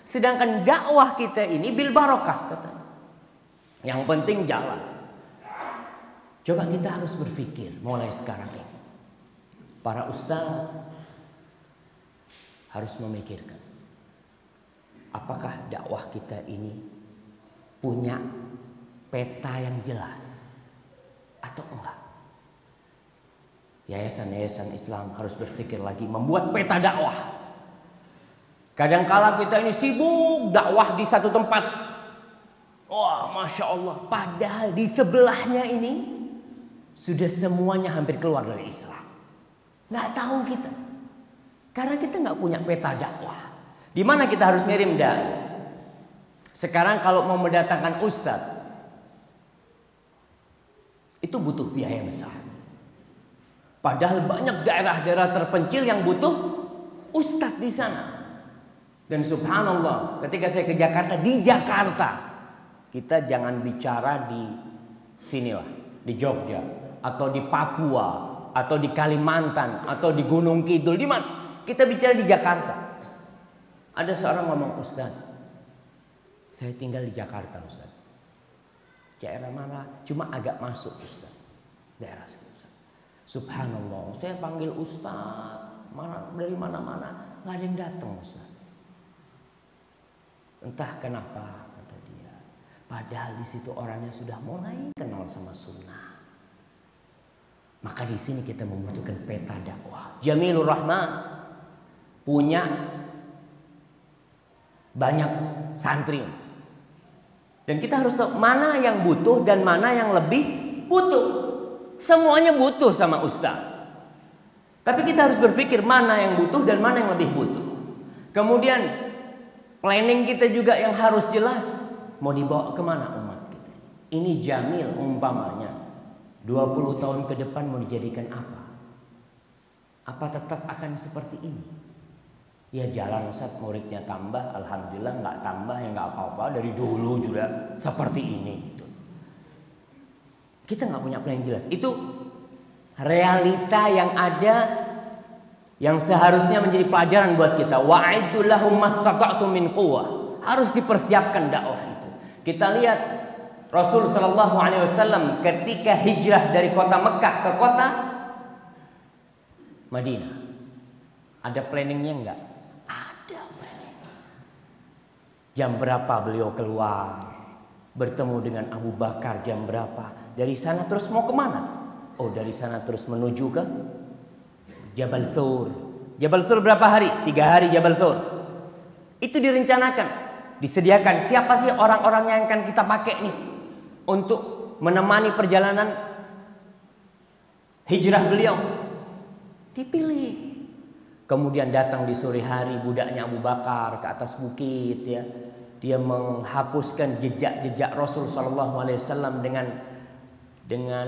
Sedangkan dakwah kita ini bil barokah katanya. Yang penting jalan. Coba kita harus berpikir mulai sekarang ini. Para ustaz harus memikirkan, apakah dakwah kita ini punya peta yang jelas atau enggak? Yayasan-yayasan Islam harus berpikir lagi membuat peta dakwah. Kadangkala kita ini sibuk dakwah di satu tempat. Wah, Masya Allah. Padahal di sebelahnya ini sudah semuanya hampir keluar dari Islam. Nggak tahu kita. Karena kita nggak punya peta dakwah. Di mana kita harus ngirim dai? Sekarang kalau mau mendatangkan ustadz, itu butuh biaya besar. Padahal banyak daerah-daerah terpencil yang butuh ustadz di sana. Dan subhanallah, ketika saya ke Jakarta, di Jakarta kita jangan bicara di sinilah, di Jogja atau di Papua atau di Kalimantan atau di Gunung Kidul, di mana? Kita bicara di Jakarta. Ada seorang ngomong, Ustaz, saya tinggal di Jakarta, Ustaz. Daerah mana? Cuma agak masuk, Ustaz. Daerah situ, Ustaz. Subhanallah, saya panggil Ustaz, dari mana-mana, nggak ada yang datang, Ustaz. Entah kenapa, kata dia. Padahal di situ orangnya sudah mulai kenal sama sunnah. Maka di sini kita membutuhkan peta dakwah. Jamilur Rahman punya banyak santri. Dan kita harus tahu mana yang butuh dan mana yang lebih butuh. Semuanya butuh sama ustaz. Tapi kita harus berpikir mana yang butuh dan mana yang lebih butuh. Kemudian planning kita juga yang harus jelas. Mau dibawa kemana umat kita? Ini Jamil umpamanya 20 tahun ke depan mau dijadikan apa? Apa tetap akan seperti ini? Ya jalan Ustaz, muridnya tambah, alhamdulillah. Nggak tambah ya nggak apa-apa, dari dulu juga seperti ini gitu. Kita nggak punya plan yang jelas. Itu realita yang ada, yang seharusnya menjadi pelajaran buat kita. Wa'iddu lahum mastata'tum min quwwah. Harus dipersiapkan dakwah itu. Kita lihat Rasul sallallahu alaihi wasallam ketika hijrah dari kota Mekah ke kota Madinah. Ada planningnya enggak? Ada planning. Jam berapa beliau keluar? Bertemu dengan Abu Bakar jam berapa? Dari sana terus mau kemana? Oh, dari sana terus menuju ke Jabal Thur. Jabal Thur berapa hari? 3 hari Jabal Thur. Itu direncanakan. Disediakan siapa sih orang-orang yang akan kita pakai nih untuk menemani perjalanan hijrah beliau. Dipilih. Kemudian datang di sore hari budaknya Abu Bakar ke atas bukit ya. Dia menghapuskan jejak-jejak Rasul sallallahu alaihi wasallam dengan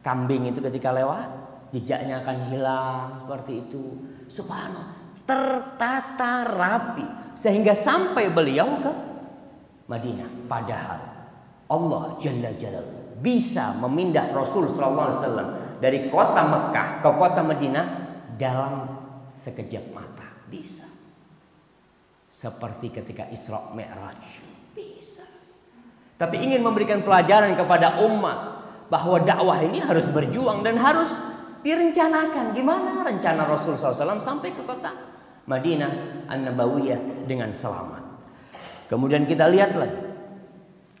kambing itu ketika lewat. Jejaknya akan hilang seperti itu. Subhanallah, tertata rapi sehingga sampai beliau ke Madinah. Padahal Allah Jalla Jalaluhu bisa memindah Rasul sallallahu alaihi wasallam dari kota Mekah ke kota Madinah dalam sekejap mata. Bisa. Seperti ketika Isra Mi'raj. Bisa. Tapi ingin memberikan pelajaran kepada umat bahwa dakwah ini harus berjuang dan harus direncanakan. Gimana rencana Rasul SAW sampai ke kota Madinah An-Nabawiyah dengan selamat. Kemudian kita lihat lagi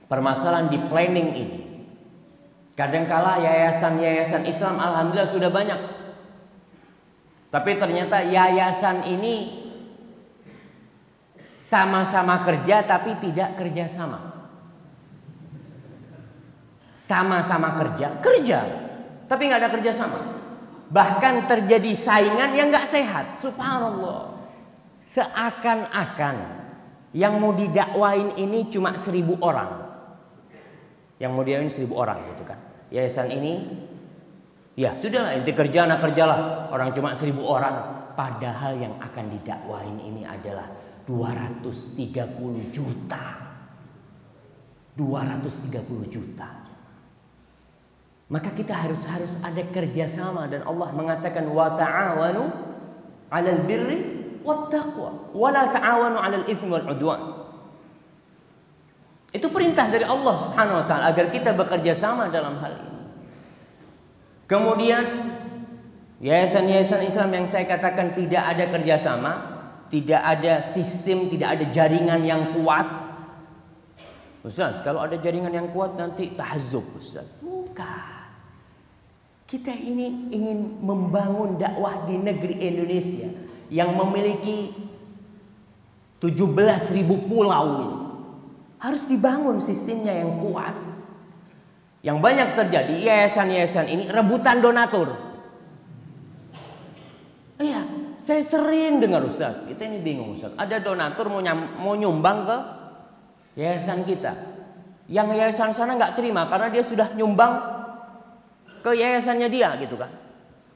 permasalahan di planning ini. Kadangkala yayasan-yayasan Islam alhamdulillah sudah banyak. Tapi ternyata yayasan ini sama-sama kerja tapi tidak kerja sama. Sama-sama kerja tapi nggak ada kerja sama. Bahkan terjadi saingan yang nggak sehat. Subhanallah. Seakan-akan yang mau didakwain ini cuma 1000 orang. Yang mau didakwain 1000 orang gitu kan. Yayasan ini ya sudahlah, inti kerja anak kerjalah. Orang cuma 1000 orang. Padahal yang akan didakwain ini adalah 230 juta. 230 juta. Maka kita harus ada kerjasama. Dan Allah mengatakan wa ta'awanu 'alal birri wat taqwa wa la ta'awanu 'alal itsmi wal 'udwan. Itu perintah dari Allah Subhanahu wa taala agar kita bekerja sama dalam hal ini. Kemudian yayasan-yayasan Islam yang saya katakan tidak ada kerjasama, tidak ada sistem, tidak ada jaringan yang kuat. Ustaz, kalau ada jaringan yang kuat nanti tahazub, Ustaz. Bukan. Kita ini ingin membangun dakwah di negeri Indonesia yang memiliki 17.000 pulau ini. Harus dibangun sistemnya yang kuat. Yang banyak terjadi yayasan-yayasan ini rebutan donatur. Iya, saya sering dengar Ustaz, kita ini bingung Ustaz. Ada donatur mau nyumbang ke yayasan kita. Yang yayasan sana nggak terima karena dia sudah nyumbang ke yayasannya dia gitu kan.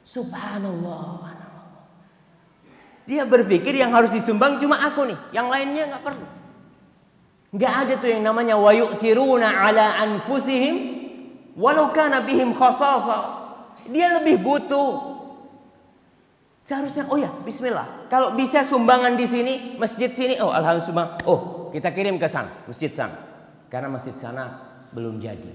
Subhanallah. Dia berpikir yang harus disumbang cuma aku nih, yang lainnya nggak perlu. Nggak ada tuh yang namanya wa yu'thiruna ala anfusihim walau kana bihim khasasa. Dia lebih butuh. Seharusnya oh ya bismillah. Kalau bisa sumbangan di sini, masjid sini, oh alhamdulillah. Oh, kita kirim ke sana, masjid sana. Karena masjid sana belum jadi.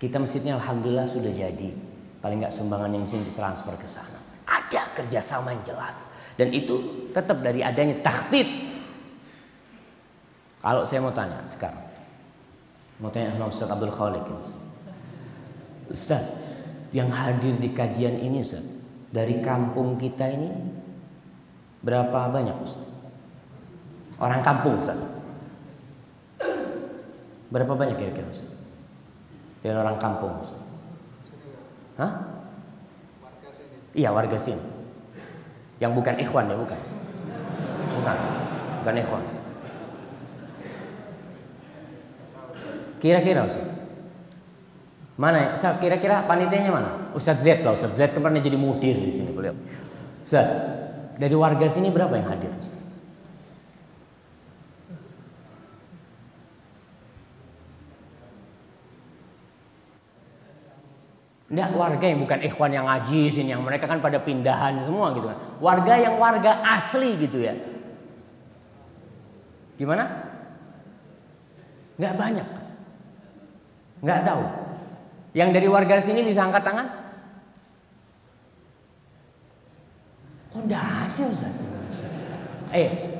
Kita masjidnya alhamdulillah sudah jadi. Paling nggak sumbangan yang sini ditransfer ke sana. Ada kerjasama yang jelas. Dan itu tetap dari adanya takhtid. Kalau saya mau tanya sekarang, mau tanya sama Ustaz Abdul Khalik, Ustaz, yang hadir di kajian ini Ustaz, dari kampung kita ini berapa banyak Ustaz? Orang kampung Ustaz. Berapa banyak kira-kira Ustaz? Dari orang kampung Ustaz. Hah? Warga sini. Iya, warga sini. Yang bukan ikhwan ya, bukan. Bukan ikhwan. Kira-kira Ustaz. Mana ya? Kira-kira panitianya mana? Ustaz Z lah, Ustaz Z kemarin jadi mudir di sini beliau. Ustaz, dari warga sini berapa yang hadir Ustaz? Enggak, warga yang bukan ikhwan yang ngaji sini, yang mereka kan pada pindahan semua gitu kan. Warga yang warga asli gitu ya. Gimana? Enggak banyak. Enggak tahu. Yang dari warga sini bisa angkat tangan? Kok enggak ada Ustaz?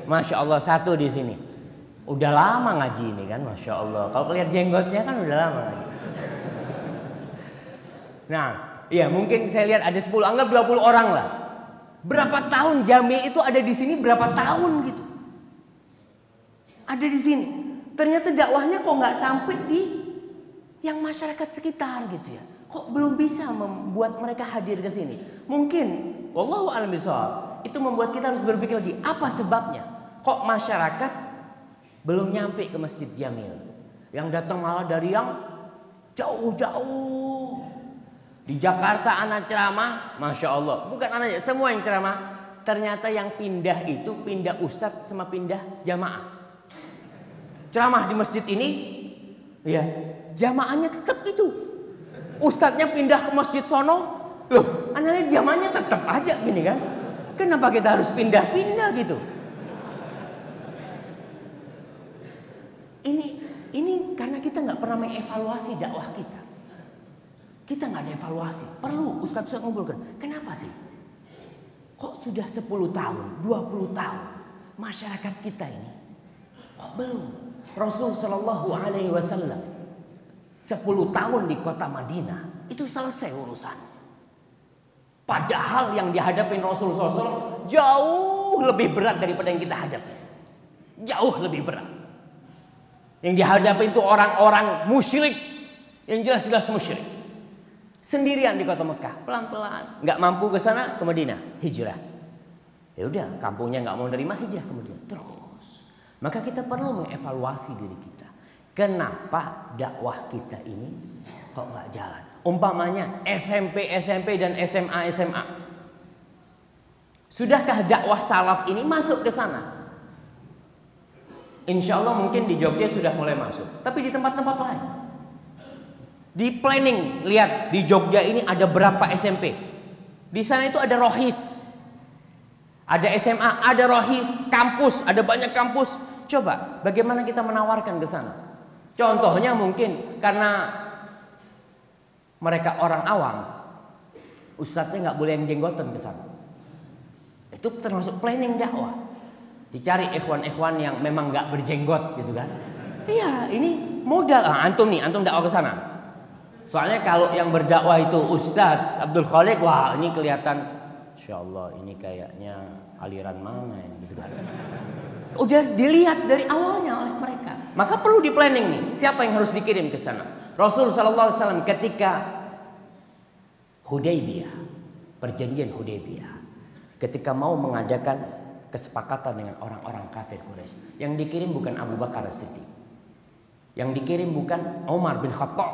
Masya Allah satu di sini. Udah lama ngaji ini kan, Masya Allah. Kalau lihat jenggotnya kan udah lama ngaji. Nah, iya mungkin saya lihat ada 10, anggap 20 orang lah. Berapa tahun Jamil itu ada di sini, berapa tahun gitu. Ada di sini. Ternyata dakwahnya kok nggak sampai di yang masyarakat sekitar gitu ya. Kok belum bisa membuat mereka hadir ke sini. Mungkin, wallahu a'lam bishawab, itu membuat kita harus berpikir lagi, apa sebabnya? Kok masyarakat belum nyampe ke Masjid Jamil? Yang datang malah dari yang jauh-jauh. Di Jakarta anak ceramah, Masya Allah. Bukan anaknya, semua yang ceramah. Ternyata yang pindah itu pindah ustadz sama pindah jamaah. Ceramah di masjid ini, ya jamaahnya tetap itu. Ustadznya pindah ke masjid sono, loh, anaknya jamaahnya tetap aja gini kan? Kenapa kita harus pindah-pindah gitu? Ini karena kita nggak pernah mengevaluasi dakwah kita. Kita nggak ada evaluasi. Perlu Ustadz ngumpulkan. Kenapa sih? Kok sudah 10 tahun, 20 tahun masyarakat kita ini kok belum? Rasul Shallallahu Alaihi Wasallam 10 tahun di kota Madinah itu selesai urusan. Padahal yang dihadapin Rasul SAW jauh lebih berat daripada yang kita hadapi. Jauh lebih berat. Yang dihadapi itu orang-orang musyrik, yang jelas-jelas musyrik. Sendirian di kota Mekah, pelan-pelan, nggak mampu ke sana, ke Madinah, hijrah. Ya udah, kampungnya nggak mau nerima, hijrah ke Madinah. Terus, maka kita perlu mengevaluasi diri kita. Kenapa dakwah kita ini kok nggak jalan? Umpamanya SMP dan SMA. Sudahkah dakwah salaf ini masuk ke sana? Insya Allah mungkin di Jogja sudah mulai masuk, tapi di tempat-tempat lain. Di planning, lihat di Jogja ini ada berapa SMP. Di sana itu ada rohis, ada SMA, ada rohis, kampus, ada banyak kampus. Coba bagaimana kita menawarkan ke sana. Contohnya mungkin karena mereka orang awam, ustadznya nggak boleh yang jenggotan ke sana. Itu termasuk planning dakwah. Dicari ikhwan-ikhwan yang memang nggak berjenggot gitu kan. Iya, ini modal. Antum dakwah ke sana. Soalnya kalau yang berdakwah itu Ustadz Abdul Khalik, wah ini kelihatan, Insya Allah ini kayaknya aliran mana ini gitu kan. Udah dilihat dari awalnya oleh mereka. Maka perlu di planning nih, siapa yang harus dikirim ke sana. Rasul sallallahu alaihi wasallam ketika Hudaybiyah, perjanjian Hudaybiyah, ketika mau mengadakan kesepakatan dengan orang-orang kafir Quraisy, yang dikirim bukan Abu Bakar As-Siddiq, yang dikirim bukan Umar bin Khattab,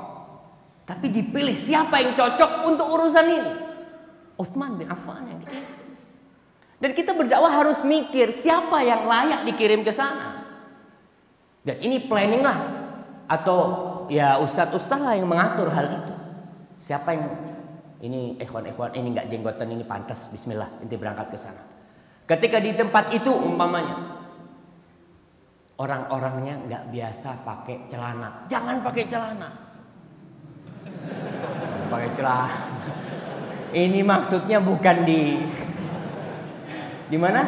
tapi dipilih siapa yang cocok untuk urusan ini. Utsman bin Affan yang dikirim. Dan kita berdakwah harus mikir siapa yang layak dikirim ke sana. Dan ini planning lah, atau ya ustadz-ustadz lah yang mengatur hal itu. Siapa yang ini ikhwan-ikhwan ini nggak jenggotan, ini pantas, bismillah inti berangkat ke sana. Ketika di tempat itu umpamanya orang-orangnya nggak biasa pakai celana, jangan pakai celana. Pakai celana. Ini maksudnya bukan di mana?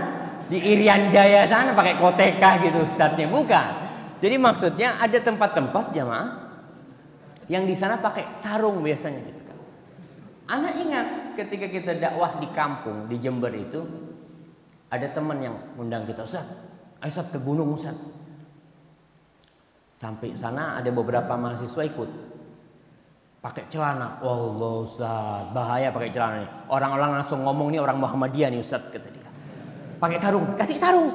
Di Irian Jaya sana pakai koteka gitu ustadznya, bukan. Jadi maksudnya ada tempat-tempat jamaah yang di sana pakai sarung biasanya gitu kan. Anak ingat ketika kita dakwah di kampung di Jember itu, ada teman yang undang kita, Ustaz ke gunung Ustaz. Sampai sana ada beberapa mahasiswa ikut. Pakai celana. Wallah Ustaz, bahaya pakai celana nih. Orang-orang langsung ngomong nih orang Muhammadiyah nih Ustaz, kata dia. Pakai sarung, kasih sarung.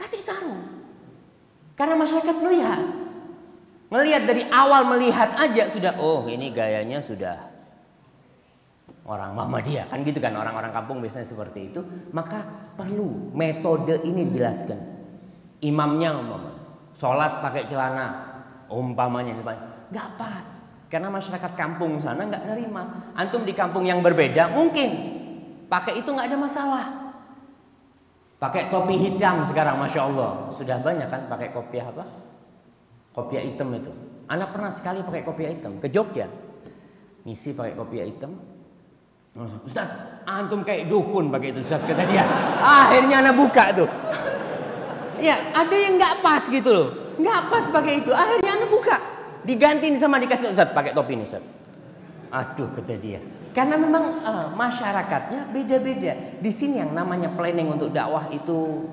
Kasih sarung. Karena masyarakat melihat dari awal melihat aja sudah, oh ini gayanya sudah orang Muhammadiyah kan gitu kan, orang-orang kampung biasanya seperti itu. Maka perlu metode ini dijelaskan. Imamnya sholat pakai celana umpamanya nggak pas, karena masyarakat kampung sana nggak nerima. Antum di kampung yang berbeda mungkin pakai itu nggak ada masalah. Pakai topi hitam sekarang, masya Allah sudah banyak kan pakai kopiah apa? Kopiah hitam itu. Anak pernah sekali pakai kopiah hitam ke Jogja, ngisi pakai kopiah hitam. Ustaz, antum kayak dukun pakai itu Ustaz, kata dia. Akhirnya anak buka tuh. Ya, ada yang nggak pas gitu loh, nggak pas pakai itu. Akhirnya anak buka, digantiin sama dikasih Ustaz pakai topi ini Ustaz. Aduh, kata dia. Karena memang masyarakatnya beda-beda. Di sini yang namanya planning untuk dakwah itu,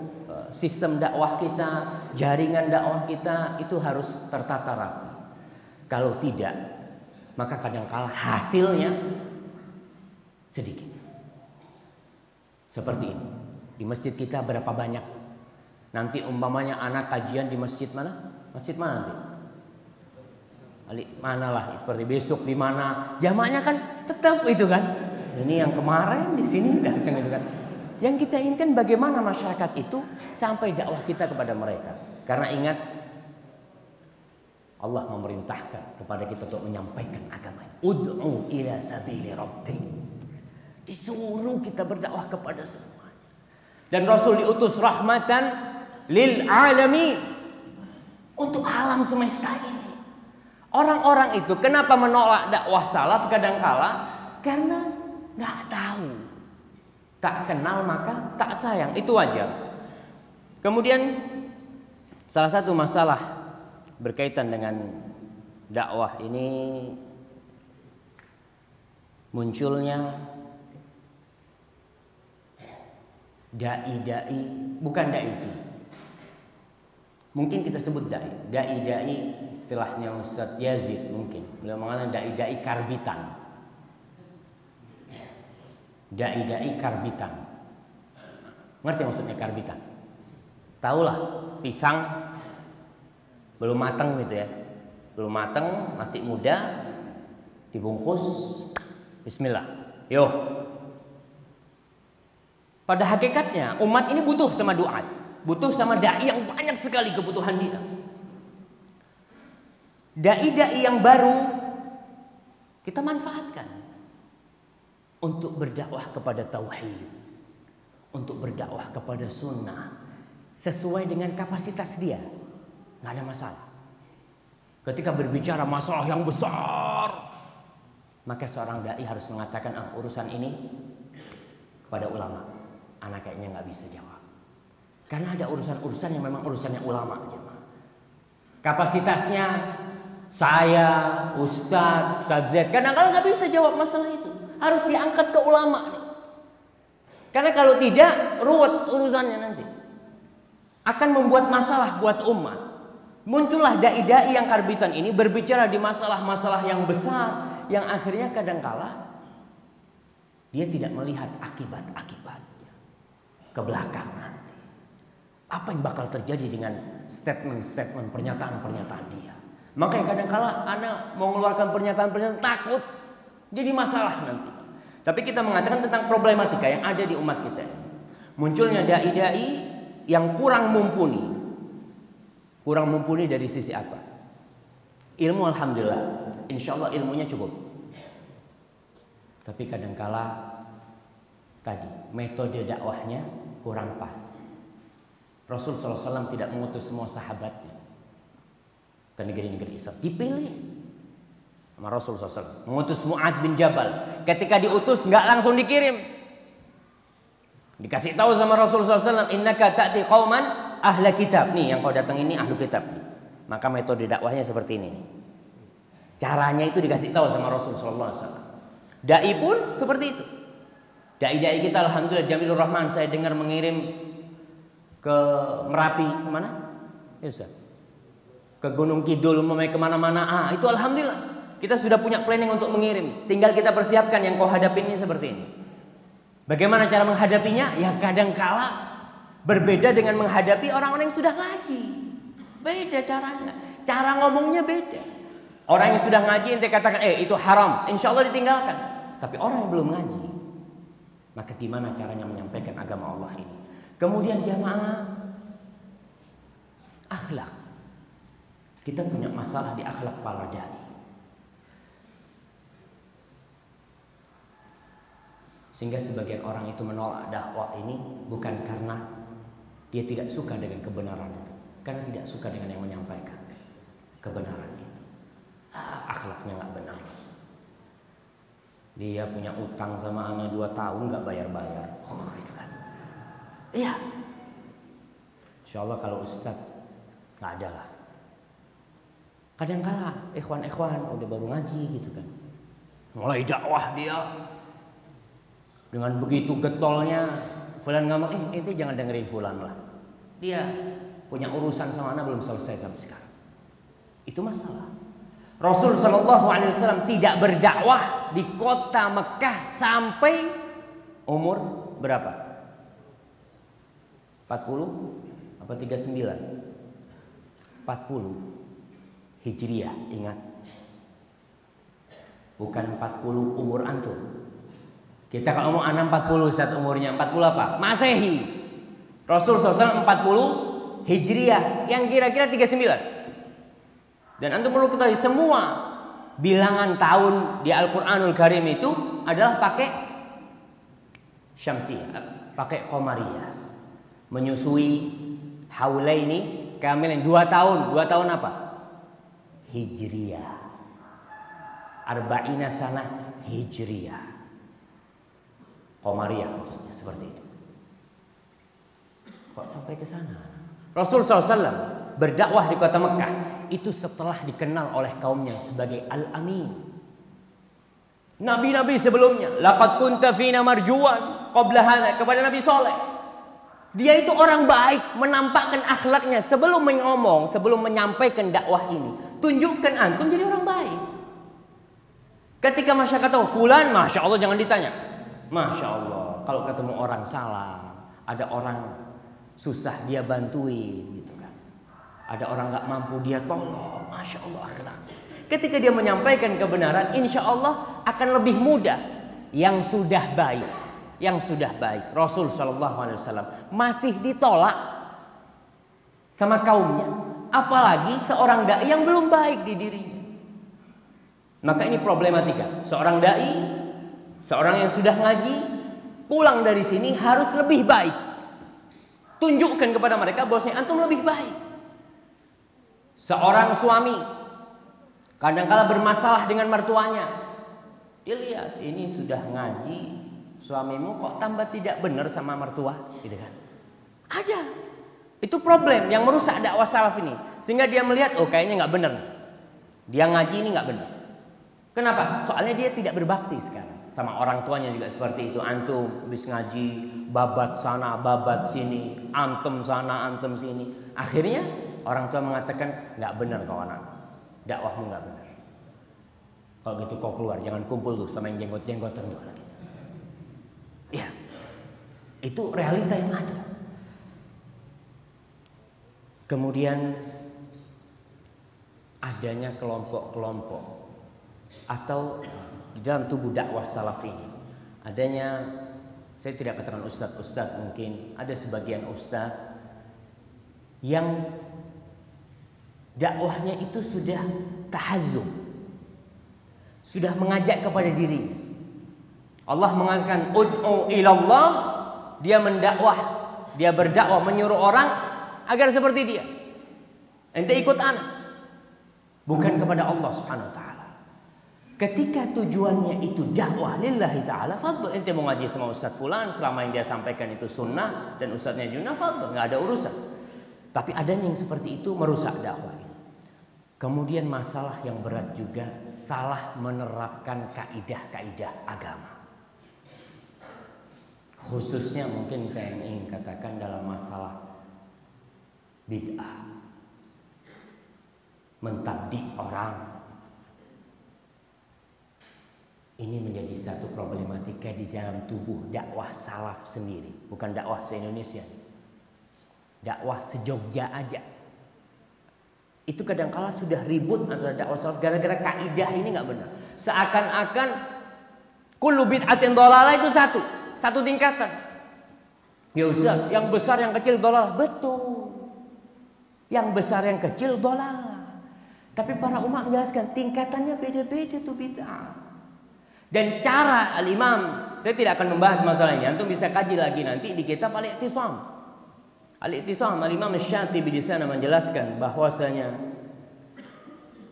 sistem dakwah kita, jaringan dakwah kita itu harus tertata rapi. Kalau tidak, maka kadang-kala hasilnya sedikit. Seperti ini. Di masjid kita berapa banyak? Nanti umpamanya anak kajian di masjid mana? Masjid mana nanti? Mana lah, seperti besok di mana? Jamaahnya kan tetap itu kan. Ini yang kemarin di sini datang itu kan. Yang kita inginkan bagaimana masyarakat itu sampai dakwah kita kepada mereka. Karena ingat, Allah memerintahkan kepada kita untuk menyampaikan agama. Ud'u ila sabili rabbik. Disuruh kita berdakwah kepada semuanya. Dan Rasul diutus rahmatan lil alamin, untuk alam semesta ini. Orang-orang itu kenapa menolak dakwah salaf kadangkala? Karena nggak tahu. Tak kenal maka tak sayang, itu wajar. Kemudian salah satu masalah berkaitan dengan dakwah ini munculnya dai-dai, bukan dai sih. Mungkin kita sebut dai istilahnya Ustadz Yazid mungkin. Beliau mengatakan dai karbitan. Dai karbitan. Ngerti maksudnya karbitan? Tahulah, pisang belum matang gitu ya. Belum matang, masih muda, dibungkus, bismillah. Yo. Pada hakikatnya umat ini butuh sama duat, butuh sama dai yang banyak sekali kebutuhan dia. Dai-dai yang baru kita manfaatkan untuk berdakwah kepada tauhid, untuk berdakwah kepada sunnah sesuai dengan kapasitas dia, nggak ada masalah. Ketika berbicara masalah yang besar, maka seorang dai harus mengatakan, urusan ini kepada ulama. Anak kayaknya nggak bisa jawab. Karena ada urusan-urusan yang memang urusannya ulama aja. Kapasitasnya saya, Ustadz Z, kadang-kadang nggak bisa jawab masalah itu. Harus diangkat ke ulama nih. Karena kalau tidak, ruwet urusannya nanti. Akan membuat masalah buat umat. Muncullah dai-dai yang karbitan ini berbicara di masalah-masalah yang besar, yang akhirnya kadangkala dia tidak melihat akibat-akibatnya ke belakang nanti. Apa yang bakal terjadi dengan statement-statement, pernyataan-pernyataan dia. Makanya kadangkala anak mau mengeluarkan pernyataan-pernyataan takut jadi masalah nanti. Tapi kita mengatakan tentang problematika yang ada di umat kita. Munculnya dai-dai yang kurang mumpuni. Kurang mumpuni dari sisi apa? Ilmu alhamdulillah, insya Allah ilmunya cukup. Tapi kadangkala tadi metode dakwahnya kurang pas. Rasul SAW tidak mengutus semua sahabatnya ke negeri-negeri Islam. Dipilih sama Rasul SAW. Mengutus Mu'ad bin Jabal. Ketika diutus nggak langsung dikirim. Dikasih tahu sama Rasul SAW, innaka ta'ti qauman ahla kitab. Nih yang kau datang ini ahlu kitab. Maka metode dakwahnya seperti ini nih. Caranya itu dikasih tahu sama Rasul SAW. Dai pun seperti itu. Dai-dai kita alhamdulillah Jamilur Rahman saya dengar mengirim ke Merapi, kemana? Ya Ustaz. Ke Gunung Kidul, kemana-mana. Itu alhamdulillah. Kita sudah punya planning untuk mengirim. Tinggal kita persiapkan yang kau hadapin ini seperti ini. Bagaimana cara menghadapinya? Ya kadangkala berbeda dengan menghadapi orang-orang yang sudah ngaji. Beda caranya. Cara ngomongnya beda. Orang yang sudah ngaji ente katakan, itu haram. Insya Allah ditinggalkan. Tapi orang yang belum ngaji, maka gimana caranya menyampaikan agama Allah ini? Kemudian jamaah, akhlak. Kita punya masalah di akhlak para dai. Sehingga sebagian orang itu menolak dakwah ini bukan karena dia tidak suka dengan kebenaran itu, karena tidak suka dengan yang menyampaikan kebenaran itu. Akhlaknya nggak benar. Dia punya utang sama anak 2 tahun nggak bayar-bayar. Itu kan. Iya. Insya Allah kalau Ustadz nggak ada lah. Kadang-kala ikhwan-ikhwan udah baru ngaji gitu kan, mulai dakwah dia dengan begitu getolnya. Fulan ngomong, itu jangan dengerin Fulan lah. Dia punya urusan sama anak belum selesai sampai sekarang. Itu masalah. Rasul SAW tidak berdakwah di kota Mekah sampai umur berapa? 40 apa 39? 40 Hijriah, ingat. Bukan 40 umur antum. Kita kalau ngomong anak 40 saat umurnya 40 apa? Masehi. Rasul SAW 40 Hijriah yang kira-kira 39. Dan antum perlu ketahui semua bilangan tahun di Al-Quranul Karim itu adalah pakai Syamsiyah, pakai Qamariyah. Menyusui haulaini kamilan 2 tahun. 2 tahun apa? Hijriyah. Arba'ina sanah Hijriyah. Qamariyah maksudnya seperti itu. Kok sampai ke sana? Rasul SAW berdakwah di kota Mekah itu setelah dikenal oleh kaumnya sebagai Al-Amin. Nabi-nabi sebelumnya, laqad kunta fina marjuwan qabla hadza, kepada Nabi Saleh. Dia itu orang baik, menampakkan akhlaknya sebelum ngomong, sebelum menyampaikan dakwah ini. Tunjukkan antum jadi orang baik. Ketika masyarakat tahu fulan, masya Allah jangan ditanya. Masya Allah, kalau ketemu orang salah, ada orang susah dia bantuin gitu kan. Ada orang nggak mampu dia tolong, masya Allah akhlak. Ketika dia menyampaikan kebenaran, insya Allah akan lebih mudah. Yang sudah baik, Rasul SAW masih ditolak sama kaumnya, apalagi seorang dai yang belum baik di dirinya. Maka ini problematika. Seorang dai, seorang yang sudah ngaji, pulang dari sini harus lebih baik. Tunjukkan kepada mereka bahwasanya antum lebih baik. Seorang suami Kadang-kala bermasalah dengan mertuanya. Dia lihat, ini sudah ngaji, suamimu kok tambah tidak benar sama mertua, gitu kan? Ada. Itu problem yang merusak dakwah salaf ini. Sehingga dia melihat, oh kayaknya nggak benar. Dia ngaji ini nggak benar. Kenapa? Soalnya dia tidak berbakti sekarang. Sama orang tuanya juga seperti itu. Antum habis ngaji, babat sana, babat sini, antem sana, antem sini. Akhirnya orang tua mengatakan, nggak benar kau anak, dakwahmu nggak benar. Kalau gitu kau keluar, jangan kumpul tuh sama yang jenggot-jenggotan tuh lagi. Ya, itu realita yang ada. Kemudian adanya kelompok-kelompok atau di dalam tubuh dakwah salaf ini adanya, saya tidak katakan ustadz, mungkin ada sebagian ustadz yang dakwahnya itu sudah tahazzum, sudah mengajak kepada diri. Allah mengatakan ud'u ilallah, dia mendakwah, dia berdakwah menyuruh orang agar seperti dia. Ente ikut anak, bukan kepada Allah Subhanahu wa taala. Ketika tujuannya itu dakwah lillahi taala, fadl. Ente mau ngaji sama ustaz fulan, selama yang dia sampaikan itu sunnah dan ustaznya juga fadl, enggak ada urusan. Tapi adanya yang seperti itu merusak dakwah ini. Kemudian masalah yang berat juga, salah menerapkan kaidah-kaidah agama. Khususnya mungkin saya ingin katakan dalam masalah bid'ah, mentabdi orang. Ini menjadi satu problematika di dalam tubuh dakwah salaf sendiri, bukan dakwah se-Indonesia, dakwah se-Jogja aja. Itu kadang-kala sudah ribut antara dakwah salaf gara-gara kaidah ini nggak benar. Seakan-akan kullu bid'atin dhalalah itu satu tingkatan. Ya Ustaz, yang besar yang kecil dhalalah. Betul. Yang besar yang kecil dhalalah. Tapi para ulama menjelaskan tingkatannya beda-beda tuh bid'ah. Dan cara al-Imam, saya tidak akan membahas masalah ini. Antum bisa kaji lagi nanti di kitab Al-I'tisam. Al-I'tisam, al-Imam Asy-Syatibi di sana menjelaskan bahwasanya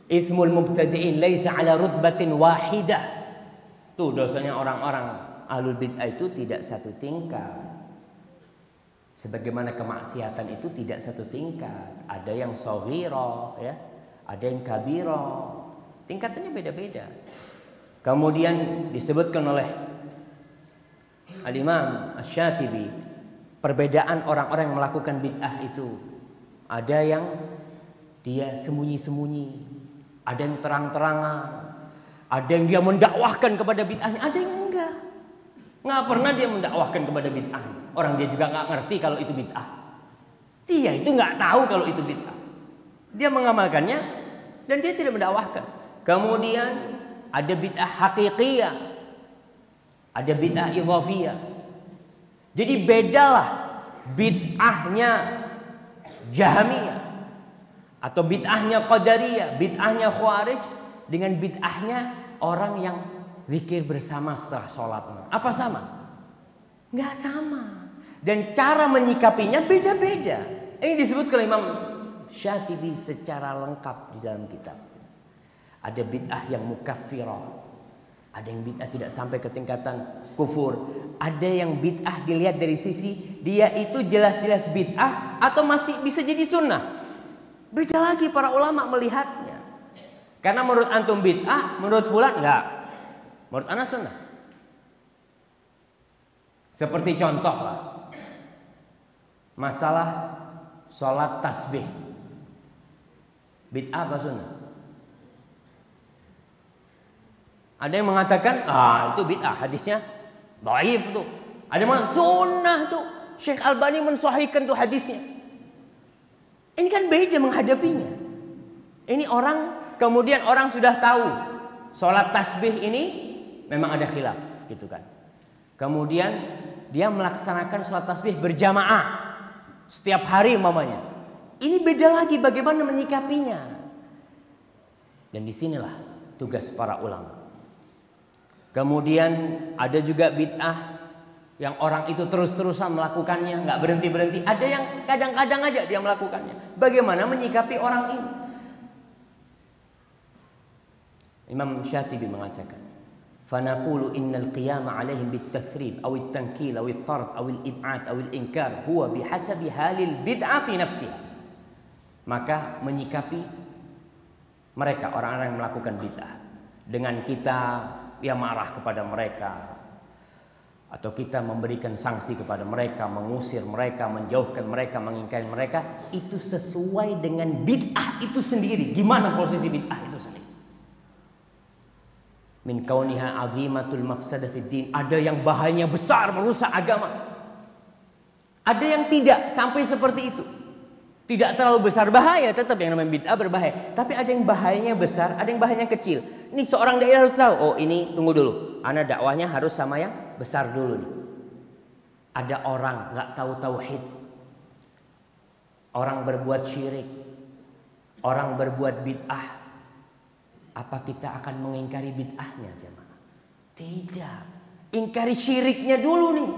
itsmul mubtadi'in laisa ala rutbatin wahidah. Tuh dosanya orang-orang ahlul bid'ah itu tidak satu tingkat. Sebagaimana kemaksiatan itu tidak satu tingkat. Ada yang shaghira, ya, ada yang kabira. Tingkatannya beda-beda. Kemudian disebutkan oleh Al-Imam Asy-Syatibi, perbedaan orang-orang yang melakukan bid'ah itu. Ada yang dia sembunyi-sembunyi, ada yang terang-terangan, ada yang dia mendakwahkan kepada bid'ahnya, ada yang enggak. Nggak pernah dia mendakwahkan kepada bid'ahnya. Orang dia juga nggak ngerti kalau itu bid'ah. Dia itu nggak tahu kalau itu bid'ah. Dia mengamalkannya dan dia tidak mendakwahkan. Kemudian ada bid'ah haqiqiyah, ada bid'ah idhafiyah. Jadi bedalah bid'ahnya Jahmiyah atau bid'ahnya Qadariyah, bid'ahnya Khawarij dengan bid'ahnya orang yang zikir bersama setelah sholat. Apa sama? Nggak sama. Dan cara menyikapinya beda-beda. Ini disebutkan Imam Syatibi secara lengkap di dalam kitab. Ada bid'ah yang mukaffirah, ada yang bid'ah tidak sampai ke tingkatan kufur, ada yang bid'ah dilihat dari sisi dia itu jelas-jelas bid'ah atau masih bisa jadi sunnah. Beda lagi para ulama melihatnya. Karena menurut antum bid'ah, menurut fulan enggak. Menurut ana sunnah. Seperti contoh lah, masalah sholat tasbih, bid'ah apa sunnah? Ada yang mengatakan, itu bid'ah, hadisnya dhaif tuh. Ada yang mengatakan sunnah tuh, Syekh Albani mensahihkan tuh hadisnya. Ini kan beda menghadapinya. Ini orang, kemudian orang sudah tahu sholat tasbih ini memang ada khilaf gitu kan. Kemudian dia melaksanakan sholat tasbih berjamaah setiap hari umpamanya. Ini beda lagi bagaimana menyikapinya. Dan disinilah tugas para ulama. Kemudian ada juga bid'ah yang orang itu terus-terusan melakukannya, nggak berhenti-berhenti. Ada yang kadang-kadang aja dia melakukannya. Bagaimana menyikapi orang ini? Imam Syatibi mengatakan, "Fanaqulu innal qiyama 'alaihim bit-tathrib aw at-tankil aw at-tard aw al-ib'ad aw al-inkar huwa bihasabi halil bid'ah fi nafsiha." Maka menyikapi mereka orang-orang yang melakukan bid'ah dengan kita marah kepada mereka, atau kita memberikan sanksi kepada mereka, mengusir mereka, menjauhkan mereka, mengingkari mereka, itu sesuai dengan bid'ah itu sendiri. Gimana posisi bid'ah itu sendiri? Min kauniha azimatul mafsadah fid din. Ada yang bahayanya besar, merusak agama. Ada yang tidak sampai seperti itu. Tidak terlalu besar bahaya, tetap yang namanya bid'ah berbahaya. Tapi ada yang bahayanya besar, ada yang bahayanya kecil. Ini seorang dai harus tahu, oh ini tunggu dulu. Ana dakwahnya harus sama yang besar dulu nih. Ada orang nggak tahu tauhid. Orang berbuat syirik. Orang berbuat bid'ah. Apa kita akan mengingkari bid'ahnya, jemaah? Tidak. Ingkari syiriknya dulu nih.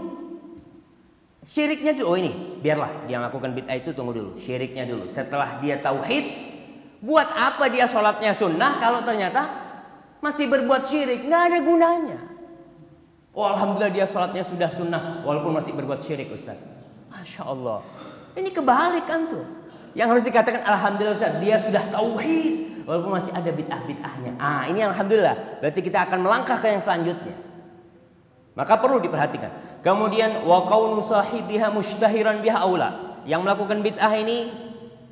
Syiriknya dulu. Oh ini, biarlah dia lakukan bid'ah itu, tunggu dulu. Syiriknya dulu. Setelah dia tauhid, buat apa dia sholatnya sunnah kalau ternyata masih berbuat syirik? Nggak ada gunanya. Oh alhamdulillah dia sholatnya sudah sunnah walaupun masih berbuat syirik, Ustaz. Masya Allah. Ini kebalikan tuh. Yang harus dikatakan alhamdulillah Ustaz, dia sudah tauhid walaupun masih ada bid'ah-bid'ahnya. Ini alhamdulillah. Berarti kita akan melangkah ke yang selanjutnya. Maka perlu diperhatikan. Kemudian wa qaunu sahibiha mushtahiran biha aula. Yang melakukan bid'ah ini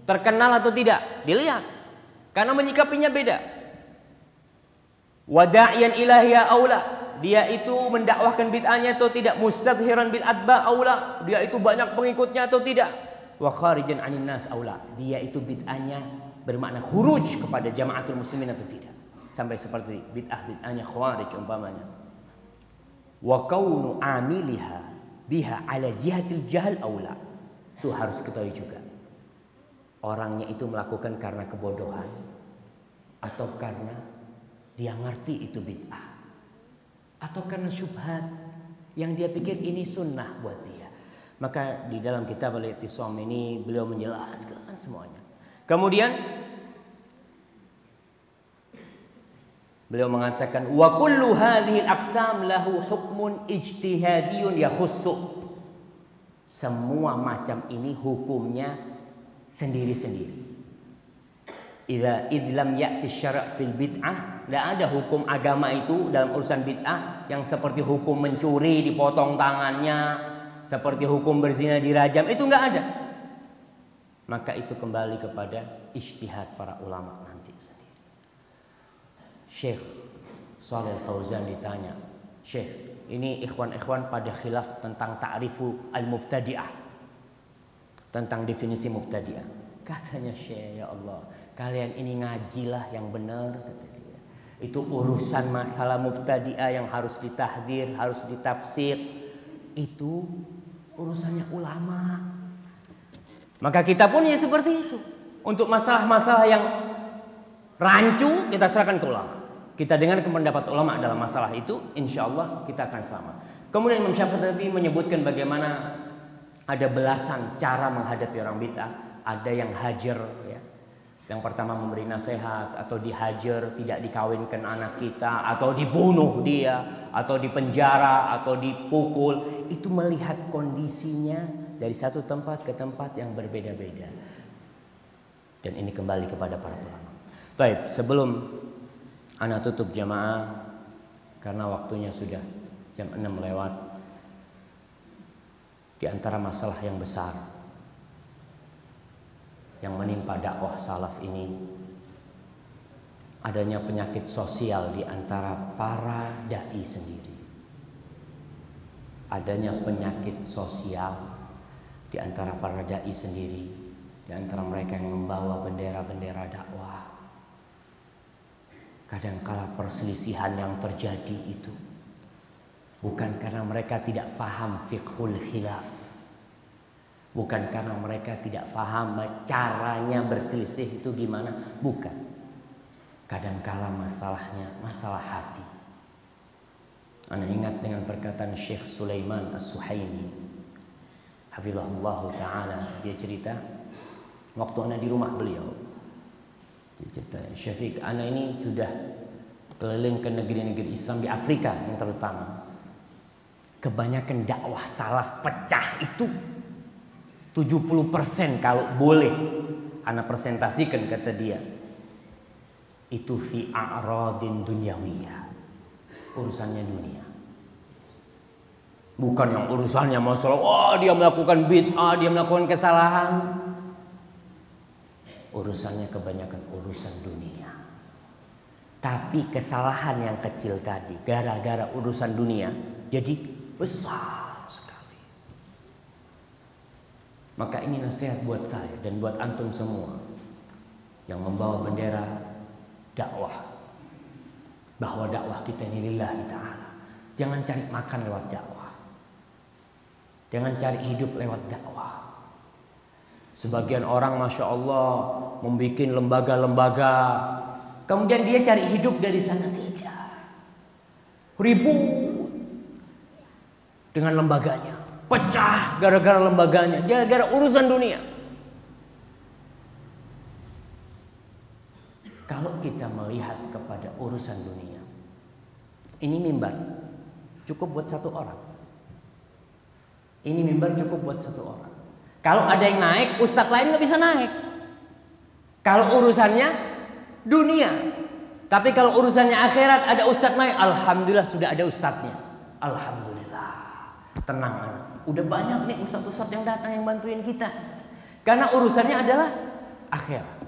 terkenal atau tidak? Dilihat. Karena menyikapinya beda. Wa da'iyan ilahiya aula. Dia itu mendakwahkan bid'ahnya atau tidak? Mustadhiran bil adba aula. Dia itu banyak pengikutnya atau tidak? Wa kharijan 'anil nas aula. Dia itu bid'ahnya bermakna khuruj kepada jamaatul muslimin atau tidak? Sampai seperti bid'ahnya khawarij umpamanya. Wa kaunu amiliha biha ala jihatil jahal aula. Itu harus ketahui juga. Orangnya itu melakukan karena kebodohan atau karena dia ngerti itu bid'ah, atau karena syubhat yang dia pikir ini sunnah buat dia. Maka di dalam kitab Al-I'tisam ini beliau menjelaskan semuanya. Kemudian beliau mengatakan wa kullu hadhihi al-aqsam lahu hukmun ijtihadiyun yakhussu. Semua macam ini hukumnya sendiri-sendiri. Idza lam ya'ti syara' fil bid'ah, tidak ada hukum agama itu dalam urusan bid'ah yang seperti hukum mencuri dipotong tangannya, seperti hukum berzina dirajam, itu enggak ada. Maka itu kembali kepada ijtihad para ulama nanti sendiri. Syekh Shalih Fauzan ditanya, Syekh, ini ikhwan-ikhwan pada khilaf tentang ta'rifu al-mubtadi'ah, tentang definisi mubtadi'ah. Katanya Syekh, ya Allah, kalian ini ngajilah yang benar, kata dia. Itu urusan masalah mubtadi'ah yang harus ditahdir, harus ditafsir. Itu urusannya ulama. Maka kita pun ya seperti itu. Untuk masalah-masalah yang rancu kita serahkan ke ulama. Kita dengar pendapat ulama dalam masalah itu, insya Allah kita akan selamat. Kemudian Imam Syafi'i menyebutkan bagaimana ada belasan cara menghadapi orang bid'ah. Ada yang hajar, ya. Yang pertama memberi nasihat, atau dihajar, tidak dikawinkan anak kita, atau dibunuh dia, atau dipenjara, atau dipukul. Itu melihat kondisinya dari satu tempat ke tempat yang berbeda-beda. Dan ini kembali kepada para ulama. Baik, sebelum ana tutup jamaah, karena waktunya sudah jam 6 lewat. Di antara masalah yang besar yang menimpa dakwah salaf ini, adanya penyakit sosial di antara para dai sendiri. Adanya penyakit sosial di antara para dai sendiri, di antara mereka yang membawa bendera-bendera dakwah. Kadangkala perselisihan yang terjadi itu bukan karena mereka tidak faham fiqhul khilaf, bukan karena mereka tidak faham caranya berselisih itu gimana, bukan. Kadangkala masalahnya masalah hati. Ana ingat dengan perkataan Syekh Sulaiman As-Suhaimi, hafizahullah ta'ala. Dia cerita waktu ana di rumah beliau. Dia cerita, Syafiq, ana ini sudah keliling ke negeri-negeri Islam di Afrika yang terutama, kebanyakan dakwah salaf pecah itu 70% kalau boleh ana presentasikan, kata dia, itu fi a'radin dunyawiyah, urusannya dunia. Bukan yang urusannya masalah wah dia melakukan bid'ah, dia melakukan kesalahan. Urusannya kebanyakan urusan dunia. Tapi kesalahan yang kecil tadi gara-gara urusan dunia jadi besar sekali. Maka ini nasihat buat saya dan buat antum semua yang membawa bendera dakwah, bahwa dakwah kita ini lillahi ta'ala. Jangan cari makan lewat dakwah, jangan cari hidup lewat dakwah. Sebagian orang Masya Allah membuat lembaga-lembaga, kemudian dia cari hidup dari sana. Tidak, ribut dengan lembaganya, pecah gara-gara lembaganya, gara-gara urusan dunia. Kalau kita melihat kepada urusan dunia, ini mimbar cukup buat satu orang. Ini mimbar cukup buat satu orang. Kalau ada yang naik, ustadz lain nggak bisa naik. Kalau urusannya dunia. Tapi kalau urusannya akhirat, ada ustadz naik, alhamdulillah sudah ada ustadznya. Alhamdulillah. Tenang anak. Udah banyak nih ustadz-ustadz yang datang yang bantuin kita. Karena urusannya adalah akhirat.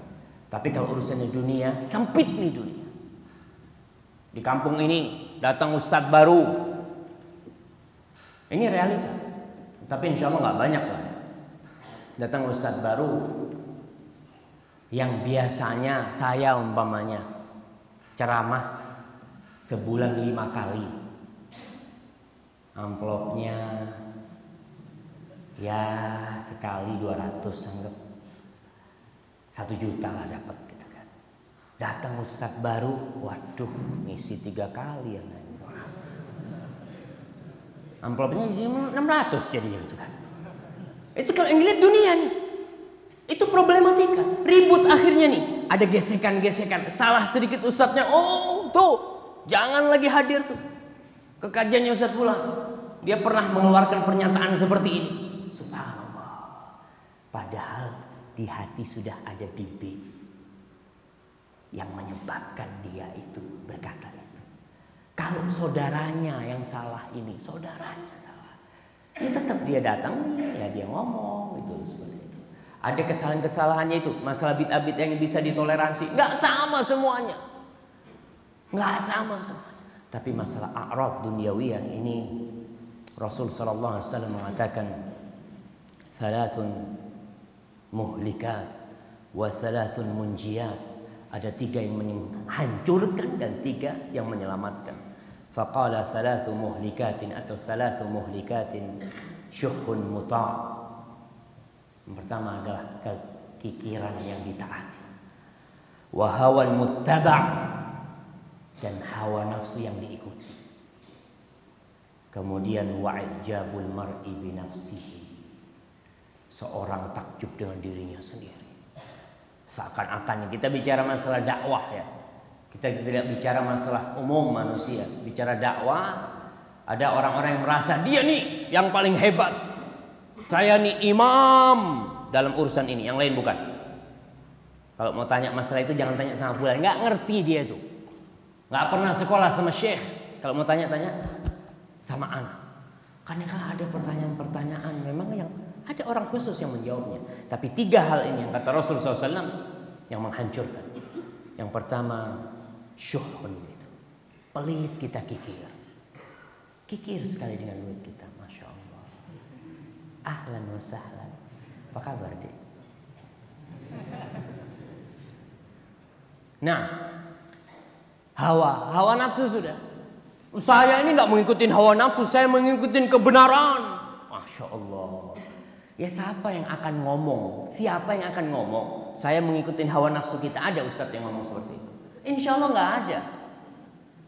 Tapi kalau urusannya dunia, sempit nih dunia. Di kampung ini datang ustadz baru. Ini realita. Tapi insya Allah nggak banyak lah. Datang ustadz baru yang biasanya saya umpamanya ceramah sebulan 5 kali. Amplopnya ya sekali 200, anggap 1 juta lah dapat gitu kan. Datang ustadz baru, waduh ngisi 3 kali ya. Amplopnya jadi 600 jadinya gitu kan. Itu kalau yang dilihat dunia nih, itu problematika, ribut akhirnya nih. Ada gesekan-gesekan, salah sedikit ustadznya, oh tuh jangan lagi hadir tuh ke kajiannya ustadz pulang. Dia pernah mengeluarkan pernyataan seperti ini. Subhanallah. Padahal di hati sudah ada bibit yang menyebabkan dia itu berkata itu. Kalau saudaranya yang salah ini, saudaranya salah, ya tetap dia datang, ya dia ngomong itu seperti itu. Ada kesalahan-kesalahannya itu, masalah bid'ah yang bisa ditoleransi, nggak sama semuanya, nggak sama semuanya. Tapi masalah a'rad dunyawiyah ini, Rasul Sallallahu Alaihi Wasallam mengatakan, thalathun muhlikat wa thalathun munjiyat. Ada 3 yang menghancurkan dan 3 yang menyelamatkan. Faqala thalathu muhlikatin atau thalathu muhlikatin syuhun muta'. Yang pertama adalah kekikiran yang ditaati, wa hawan muttaba', dan hawa nafsu yang diikuti. Kemudian wa'ijabul mar'i bi nafsihi, seorang takjub dengan dirinya sendiri. Seakan-akan kita bicara masalah dakwah ya, kita tidak bicara masalah umum manusia. Bicara dakwah, ada orang-orang yang merasa dia nih yang paling hebat, saya nih imam dalam urusan ini, yang lain bukan. Kalau mau tanya masalah itu jangan tanya sama fulan, nggak ngerti dia itu, nggak pernah sekolah sama syekh. Kalau mau tanya-tanya sama anak. Karena kalau ada pertanyaan-pertanyaan memang yang ada orang khusus yang menjawabnya. Tapi 3 hal ini yang kata Rasulullah SAW yang menghancurkan. Yang pertama syuhun, itu pelit, kita kikir sekali dengan duit kita. Masya Allah. Ahlan wa sahlan. Apa kabar dek? Nah, hawa nafsu sudah. Saya ini nggak mengikuti hawa nafsu, saya mengikuti kebenaran. Masya Allah. Ya siapa yang akan ngomong? Siapa yang akan ngomong? Saya mengikuti hawa nafsu kita. Ada ustadz yang ngomong seperti itu? Insya Allah nggak ada.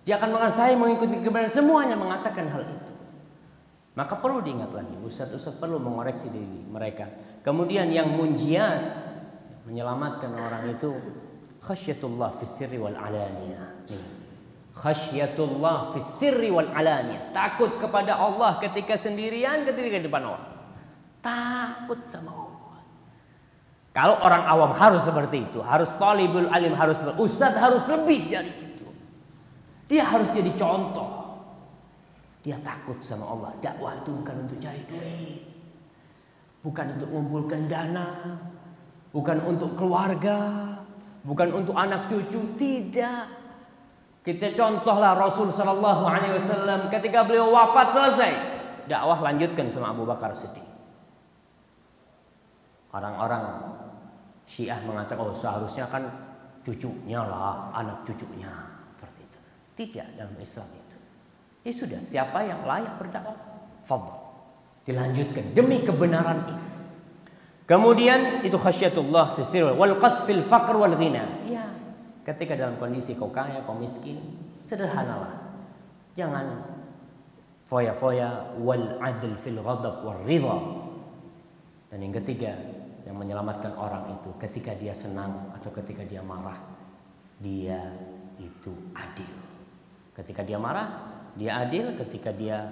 Dia akan mengatakan saya mengikuti kebenaran. Semuanya mengatakan hal itu. Maka perlu diingat lagi. Ustadz perlu mengoreksi diri mereka. Kemudian yang munjiat, menyelamatkan orang itu, khasyatullah fis sirri wal alaniyah. Khasyatullah fis sirri wal alaniyah. Takut kepada Allah ketika sendirian, ketika di depan orang. Takut sama Allah. Kalau orang awam harus seperti itu, harus talibul alim, harus ustadz harus lebih dari itu. Dia harus jadi contoh. Dia takut sama Allah. Dakwah itu bukan untuk cari duit, bukan untuk mengumpulkan dana, bukan untuk keluarga, bukan untuk anak cucu, tidak. Kita contohlah Rasul Sallallahu Alaihi Wasallam ketika beliau wafat selesai, dakwah lanjutkan sama Abu Bakar Siddiq. Orang-orang Syiah mengatakan, oh seharusnya kan cucunya lah, anak cucunya, seperti itu. Tidak dalam Islam itu. Ya sudah, siapa yang layak berdakwah, fadhil, dilanjutkan demi kebenaran ini. Kemudian itu khasyatullah fi sirr wal qasfil faqr wal ghina. Ya, ketika dalam kondisi kau kaya, kau miskin, sederhanalah. Jangan foya-foya, wal adl fil ghadab wal ridha. Dan yang ketiga, yang menyelamatkan orang itu ketika dia senang atau ketika dia marah, dia itu adil. Ketika dia marah, dia adil. Ketika dia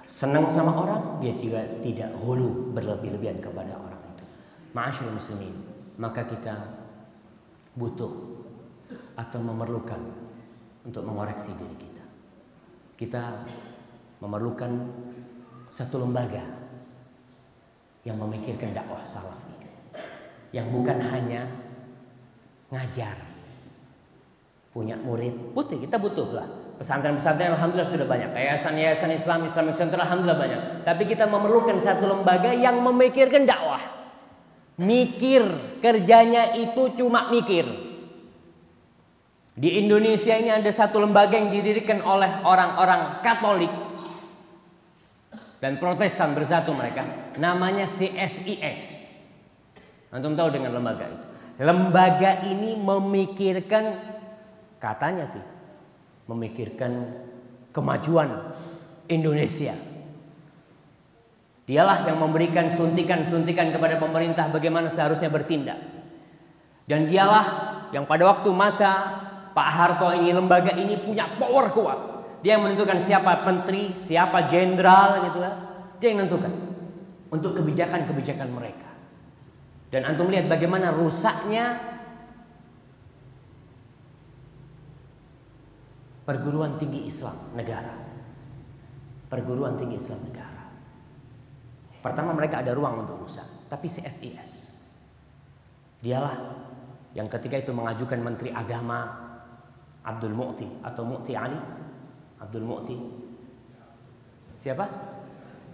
senang sama orang, dia juga tidak hulu, berlebih-lebihan kepada orang itu. Ma'asyiral muslimin, maka kita butuh atau memerlukan untuk mengoreksi diri kita. Kita memerlukan satu lembaga yang memikirkan dakwah salaf ini, yang bukan hanya ngajar, punya murid. Kita butuh lah. Pesantren-pesantren alhamdulillah sudah banyak, yayasan-yayasan Islam, Islamic Center alhamdulillah banyak. Tapi kita memerlukan satu lembaga yang memikirkan dakwah. Mikir, kerjanya itu cuma mikir. Di Indonesia ini ada satu lembaga yang didirikan oleh orang-orang Katolik dan Protestan bersatu mereka, namanya CSIS. Antum tahu dengan lembaga itu? Lembaga ini memikirkan, katanya sih, memikirkan kemajuan Indonesia. Dialah yang memberikan suntikan-suntikan kepada pemerintah bagaimana seharusnya bertindak. Dan dialah yang pada waktu masa Pak Harto ini, lembaga ini punya power kuat. Dia yang menentukan siapa menteri, siapa jenderal gitu ya. Dia yang menentukan untuk kebijakan-kebijakan mereka. Dan antum lihat bagaimana rusaknya perguruan tinggi Islam negara. Perguruan tinggi Islam negara. Pertama mereka ada ruang untuk rusak, tapi CSIS dialah yang ketika itu mengajukan Menteri Agama Abdul Mu'ti atau Mu'ti Ali. Abdul Mu'ti siapa?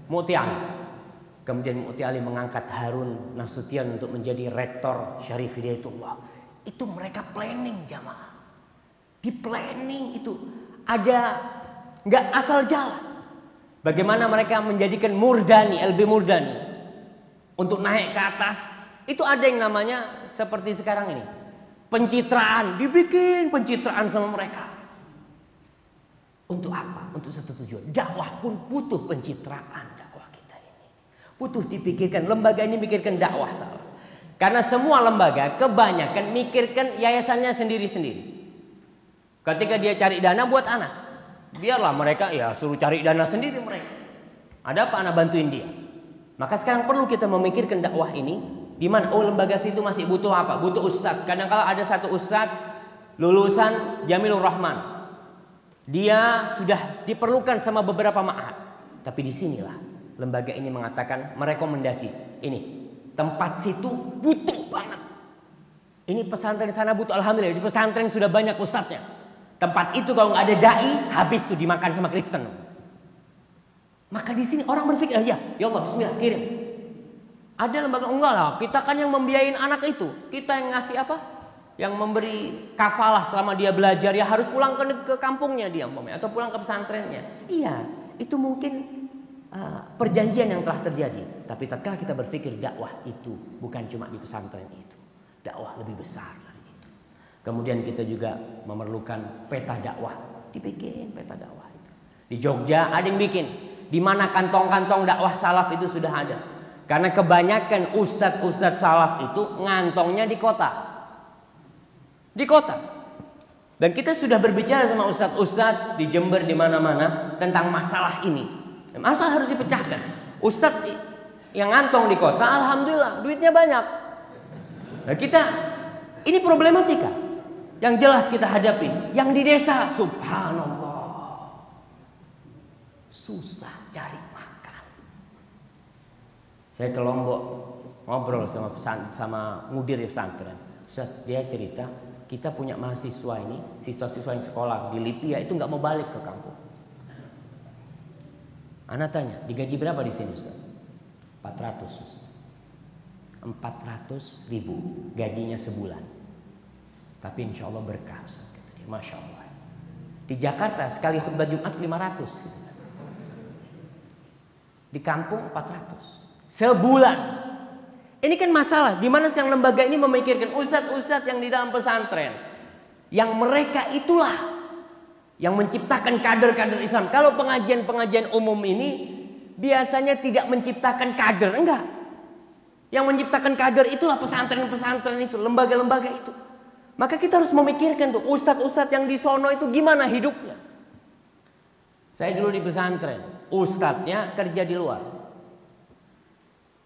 Mu'ti Ali. Kemudian Mu'ti Ali mengangkat Harun Nasution untuk menjadi rektor Syarif Hidayatullah. Itu mereka planning jamaah. Di planning itu ada, nggak asal jalan. Bagaimana mereka menjadikan Murdani, LB Murdani untuk naik ke atas. Itu ada yang namanya seperti sekarang ini, pencitraan, dibikin pencitraan sama mereka. Untuk apa? Untuk satu tujuan. Dakwah pun butuh pencitraan, dakwah kita ini. Butuh dipikirkan, lembaga ini mikirkan dakwah salah. Karena semua lembaga kebanyakan mikirkan yayasannya sendiri-sendiri. Ketika dia cari dana buat anak, biarlah mereka ya suruh cari dana sendiri mereka. Ada apa anak bantuin dia? Maka sekarang perlu kita memikirkan dakwah ini. Di mana lembaga situ masih butuh apa? Butuh ustadz. Kadang-kala ada satu ustadz lulusan Jamilur Rahman. Dia sudah diperlukan sama beberapa ma'had. Tapi disinilah lembaga ini mengatakan merekomendasi ini tempat situ butuh banget. Ini pesantren sana butuh, alhamdulillah di pesantren sudah banyak ustadznya. Tempat itu kalau nggak ada dai, habis tuh dimakan sama Kristen. Maka di sini orang berpikir, ya Allah Bismillah kirim. Ada lembaga, enggak lah, kita kan yang membiayain anak itu, kita yang ngasih apa? Yang memberi kafalah selama dia belajar, ya harus pulang ke kampungnya dia, atau pulang ke pesantrennya. Iya, itu mungkin perjanjian yang telah terjadi. Tapi tatkala kita berpikir dakwah itu bukan cuma di pesantren itu, dakwah lebih besar dari itu. Kemudian kita juga memerlukan peta dakwah, dibikin peta dakwah itu. Di Jogja ada yang bikin, di mana kantong-kantong dakwah salaf itu sudah ada. Karena kebanyakan ustadz-ustadz salaf itu ngantongnya di kota. Di kota. Dan kita sudah berbicara sama ustadz-ustadz di Jember di mana-mana tentang masalah ini. Masalah harus dipecahkan. Ustadz yang ngantong di kota, alhamdulillah duitnya banyak. Nah kita, ini problematika yang jelas kita hadapi. Yang di desa, subhanallah, susah cari makan. Saya ke Lombok ngobrol sama mudir pesantren. Ustadz, dia cerita, kita punya mahasiswa ini, siswa-siswa yang sekolah di Libya itu nggak mau balik ke kampung. Anak tanya, digaji berapa di sini Ustaz? 400 Ustaz. 400 ribu gajinya sebulan. Tapi insya Allah berkah Ustaz, kata dia. Masya Allah. Di Jakarta sekali khutbah Jumat 500 gitu. Di kampung 400 sebulan. Ini kan masalah, gimana sekarang lembaga ini memikirkan ustadz-ustadz yang di dalam pesantren, yang mereka itulah yang menciptakan kader-kader Islam. Kalau pengajian-pengajian umum ini biasanya tidak menciptakan kader, enggak. Yang menciptakan kader itulah pesantren-pesantren itu, lembaga-lembaga itu. Maka kita harus memikirkan tuh ustadz-ustadz yang di sono itu gimana hidupnya. Saya dulu di pesantren, ustadznya kerja di luar.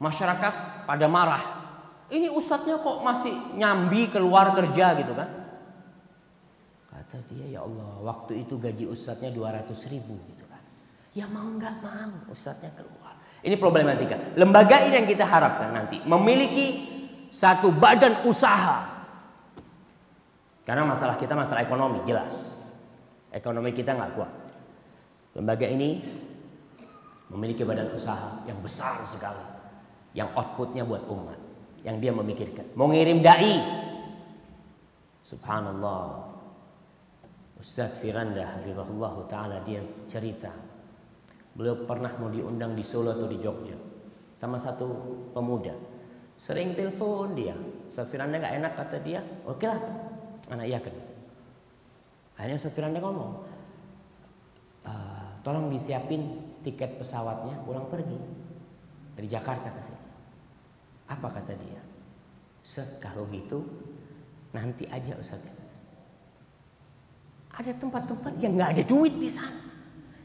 Masyarakat pada marah. Ini ustadznya kok masih nyambi keluar kerja gitu kan. Kata dia, ya Allah, waktu itu gaji ustadznya 200 ribu gitu kan. Ya mau nggak mau ustadznya keluar. Ini problematika. Lembaga ini yang kita harapkan nanti memiliki satu badan usaha. Karena masalah kita masalah ekonomi, jelas. Ekonomi kita nggak kuat. Lembaga ini memiliki badan usaha yang besar sekali. Yang outputnya buat umat, yang dia memikirkan mau ngirim dai. Subhanallah, Ustadz Firanda hafizahullah ta'ala, dia cerita beliau pernah mau diundang di Solo atau di Jogja sama satu pemuda. Sering telepon dia, Ustadz Firanda gak enak kata dia. Oke lah, anak iya kan. Akhirnya Ustadz Firanda ngomong, tolong disiapin tiket pesawatnya pulang pergi dari Jakarta ke sini. Apa kata dia? Ustaz, kalau gitu nanti aja Ustaz. Ada tempat-tempat yang nggak ada duit di sana,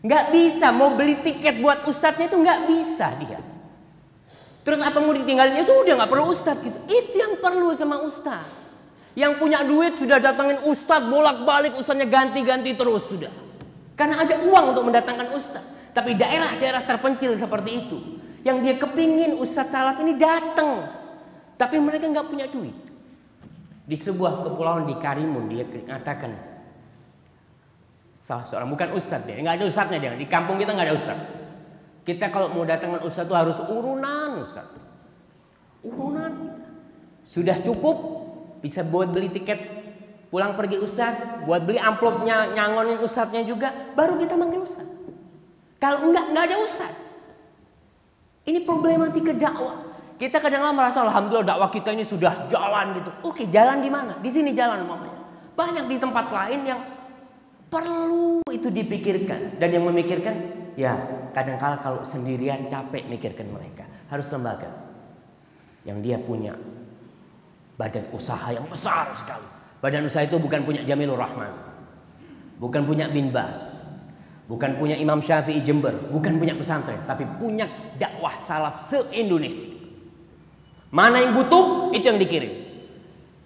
nggak bisa mau beli tiket buat ustadznya itu nggak bisa dia. Terus apa mau ditinggalin? Ya sudah nggak perlu ustadz gitu. Itu yang perlu sama ustadz. Yang punya duit sudah datangin ustadz bolak-balik, ustadznya ganti-ganti terus sudah. Karena ada uang untuk mendatangkan ustadz. Tapi daerah-daerah terpencil seperti itu, yang dia kepingin ustadz salaf ini datang, tapi mereka nggak punya duit. Di sebuah kepulauan di Karimun dia mengatakan, salah seorang, bukan ustadz dia, nggak ada ustadznya dia. Di kampung kita nggak ada ustadz. Kita kalau mau datangkan ustadz itu harus urunan ustadz. Urunan. Sudah cukup bisa buat beli tiket pulang pergi ustadz, buat beli amplopnya nyangonin ustadznya juga, baru kita manggil ustadz. Kalau enggak ada ustadz. Ini problematika dakwah. Kita kadang-kadang merasa alhamdulillah dakwah kita ini sudah jalan gitu. Oke, jalan di mana? Di sini jalan mamanya. Banyak di tempat lain yang perlu itu dipikirkan. Dan yang memikirkan, ya kadang-kala kalau sendirian capek mikirkan mereka. Harus lembaga yang dia punya badan usaha yang besar sekali. Badan usaha itu bukan punya Jamilur Rahman, bukan punya Bin Bas, bukan punya Imam Syafi'i Jember, bukan punya pesantren, tapi punya dakwah salaf se-Indonesia. Mana yang butuh, itu yang dikirim.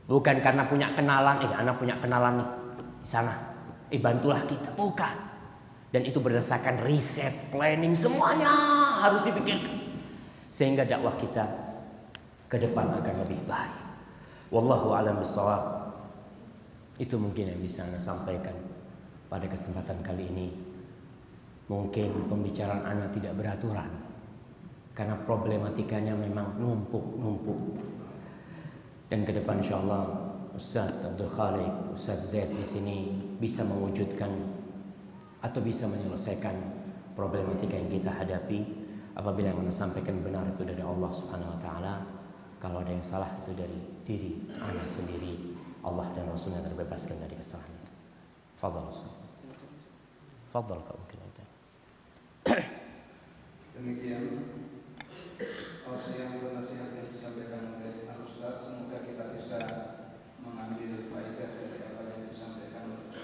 Bukan karena punya kenalan, anak punya kenalan nih di sana, bantulah kita. Bukan. Dan itu berdasarkan riset, planning, semuanya harus dipikirkan. Sehingga dakwah kita ke depan akan lebih baik. Wallahu a'lam bishawab. Itu mungkin yang bisa Anda sampaikan pada kesempatan kali ini. Mungkin pembicaraan Anda tidak beraturan karena problematikanya memang numpuk. Dan ke depan insyaallah Ustaz Abdul Khaliq, Ustaz Zaid di sini bisa mewujudkan atau bisa menyelesaikan problematika yang kita hadapi. Apabila yang Anda sampaikan benar itu dari Allah Subhanahu wa taala, kalau ada yang salah itu dari diri Anda sendiri. Allah dan Rasulnya terbebaskan dari kesalahan itu. Fadhal Ustaz. Fadhal kau mungkin itu. Demikian tausiah dan nasihat yang disampaikan oleh Ustaz. Semoga kita bisa mengambil faedah dari apa yang disampaikan oleh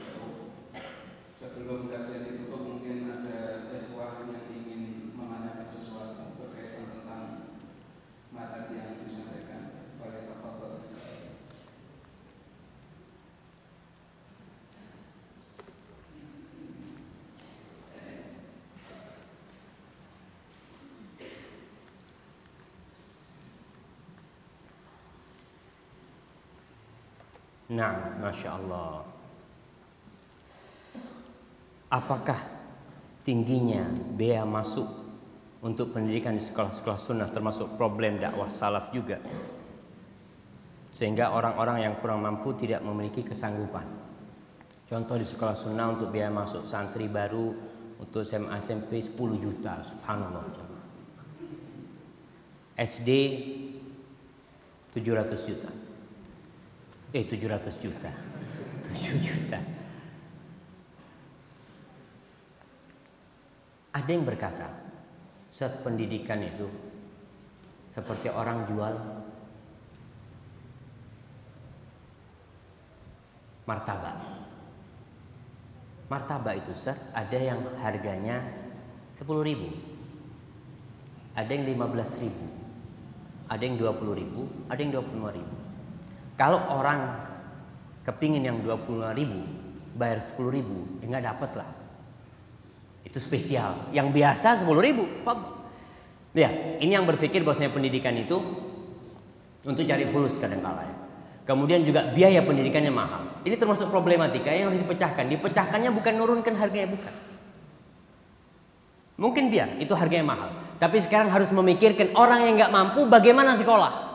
Nah, Masya Allah. Apakah tingginya biaya masuk untuk pendidikan di sekolah-sekolah sunnah termasuk problem dakwah salaf juga, sehingga orang-orang yang kurang mampu tidak memiliki kesanggupan? Contoh di sekolah sunnah untuk biaya masuk santri baru untuk SMA SMP 10 juta, subhanallah. SD 700 juta. 700 juta. 7 juta. Ada yang berkata, Ustaz, pendidikan itu seperti orang jual martabak. Martabak itu, Ustaz, ada yang harganya 10.000, ada yang 15.000, ada yang 20.000, ada yang 25.000. Kalau orang kepingin yang 25.000 bayar 10.000, ya nggak dapet lah. Itu spesial. Yang biasa 10.000. Ya, ini yang berpikir bahwasanya pendidikan itu untuk cari fulus kadang-kala ya. Kemudian juga biaya pendidikannya mahal. Ini termasuk problematika yang harus dipecahkan. Dipecahkannya bukan nurunkan harganya, bukan. Mungkin biar itu harganya mahal, tapi sekarang harus memikirkan orang yang nggak mampu bagaimana sekolah.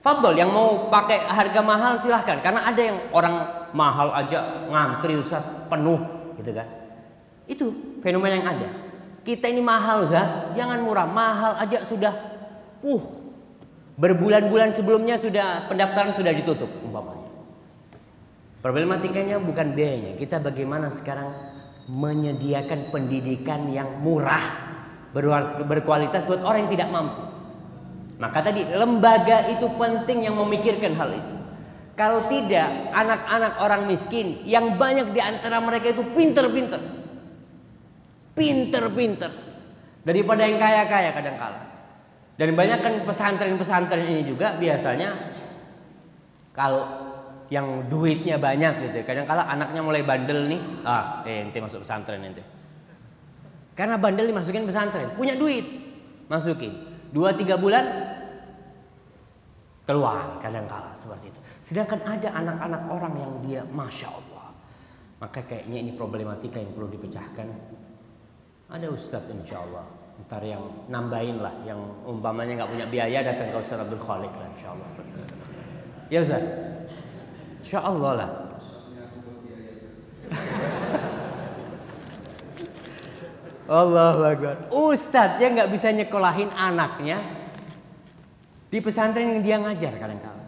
Fadol, yang mau pakai harga mahal silahkan, karena ada yang orang mahal aja ngantri Ustaz penuh gitu kan. Itu fenomena yang ada. Kita ini mahal Ustaz, jangan murah, mahal aja sudah berbulan-bulan sebelumnya sudah pendaftaran sudah ditutup umpamanya. Problematikanya bukan biayanya, kita bagaimana sekarang menyediakan pendidikan yang murah, berkualitas buat orang yang tidak mampu. Maka tadi lembaga itu penting yang memikirkan hal itu. Kalau tidak, anak-anak orang miskin yang banyak di antara mereka itu pinter-pinter daripada yang kaya-kaya kadang-kala. Dan banyak kan pesantren-pesantren ini juga biasanya kalau yang duitnya banyak gitu, kadang-kala anaknya mulai bandel nih, ente masuk pesantren ente. Karena bandel dimasukin pesantren, punya duit, masukin 2-3 bulan keluar, kadang-kala seperti itu. Sedangkan ada anak-anak orang yang dia Masya Allah. Maka kayaknya ini problematika yang perlu dipecahkan. Ada Ustadz insya Allah, ntar yang nambahin lah, yang umpamanya nggak punya biaya datang ke Ustadz Abdul Khalik lah insya Allah. Ya Ustadz, insya Allah lah. Allahu Akbar. Ustadz yang nggak bisa nyekolahin anaknya di pesantren yang dia ngajar kadang-kadang,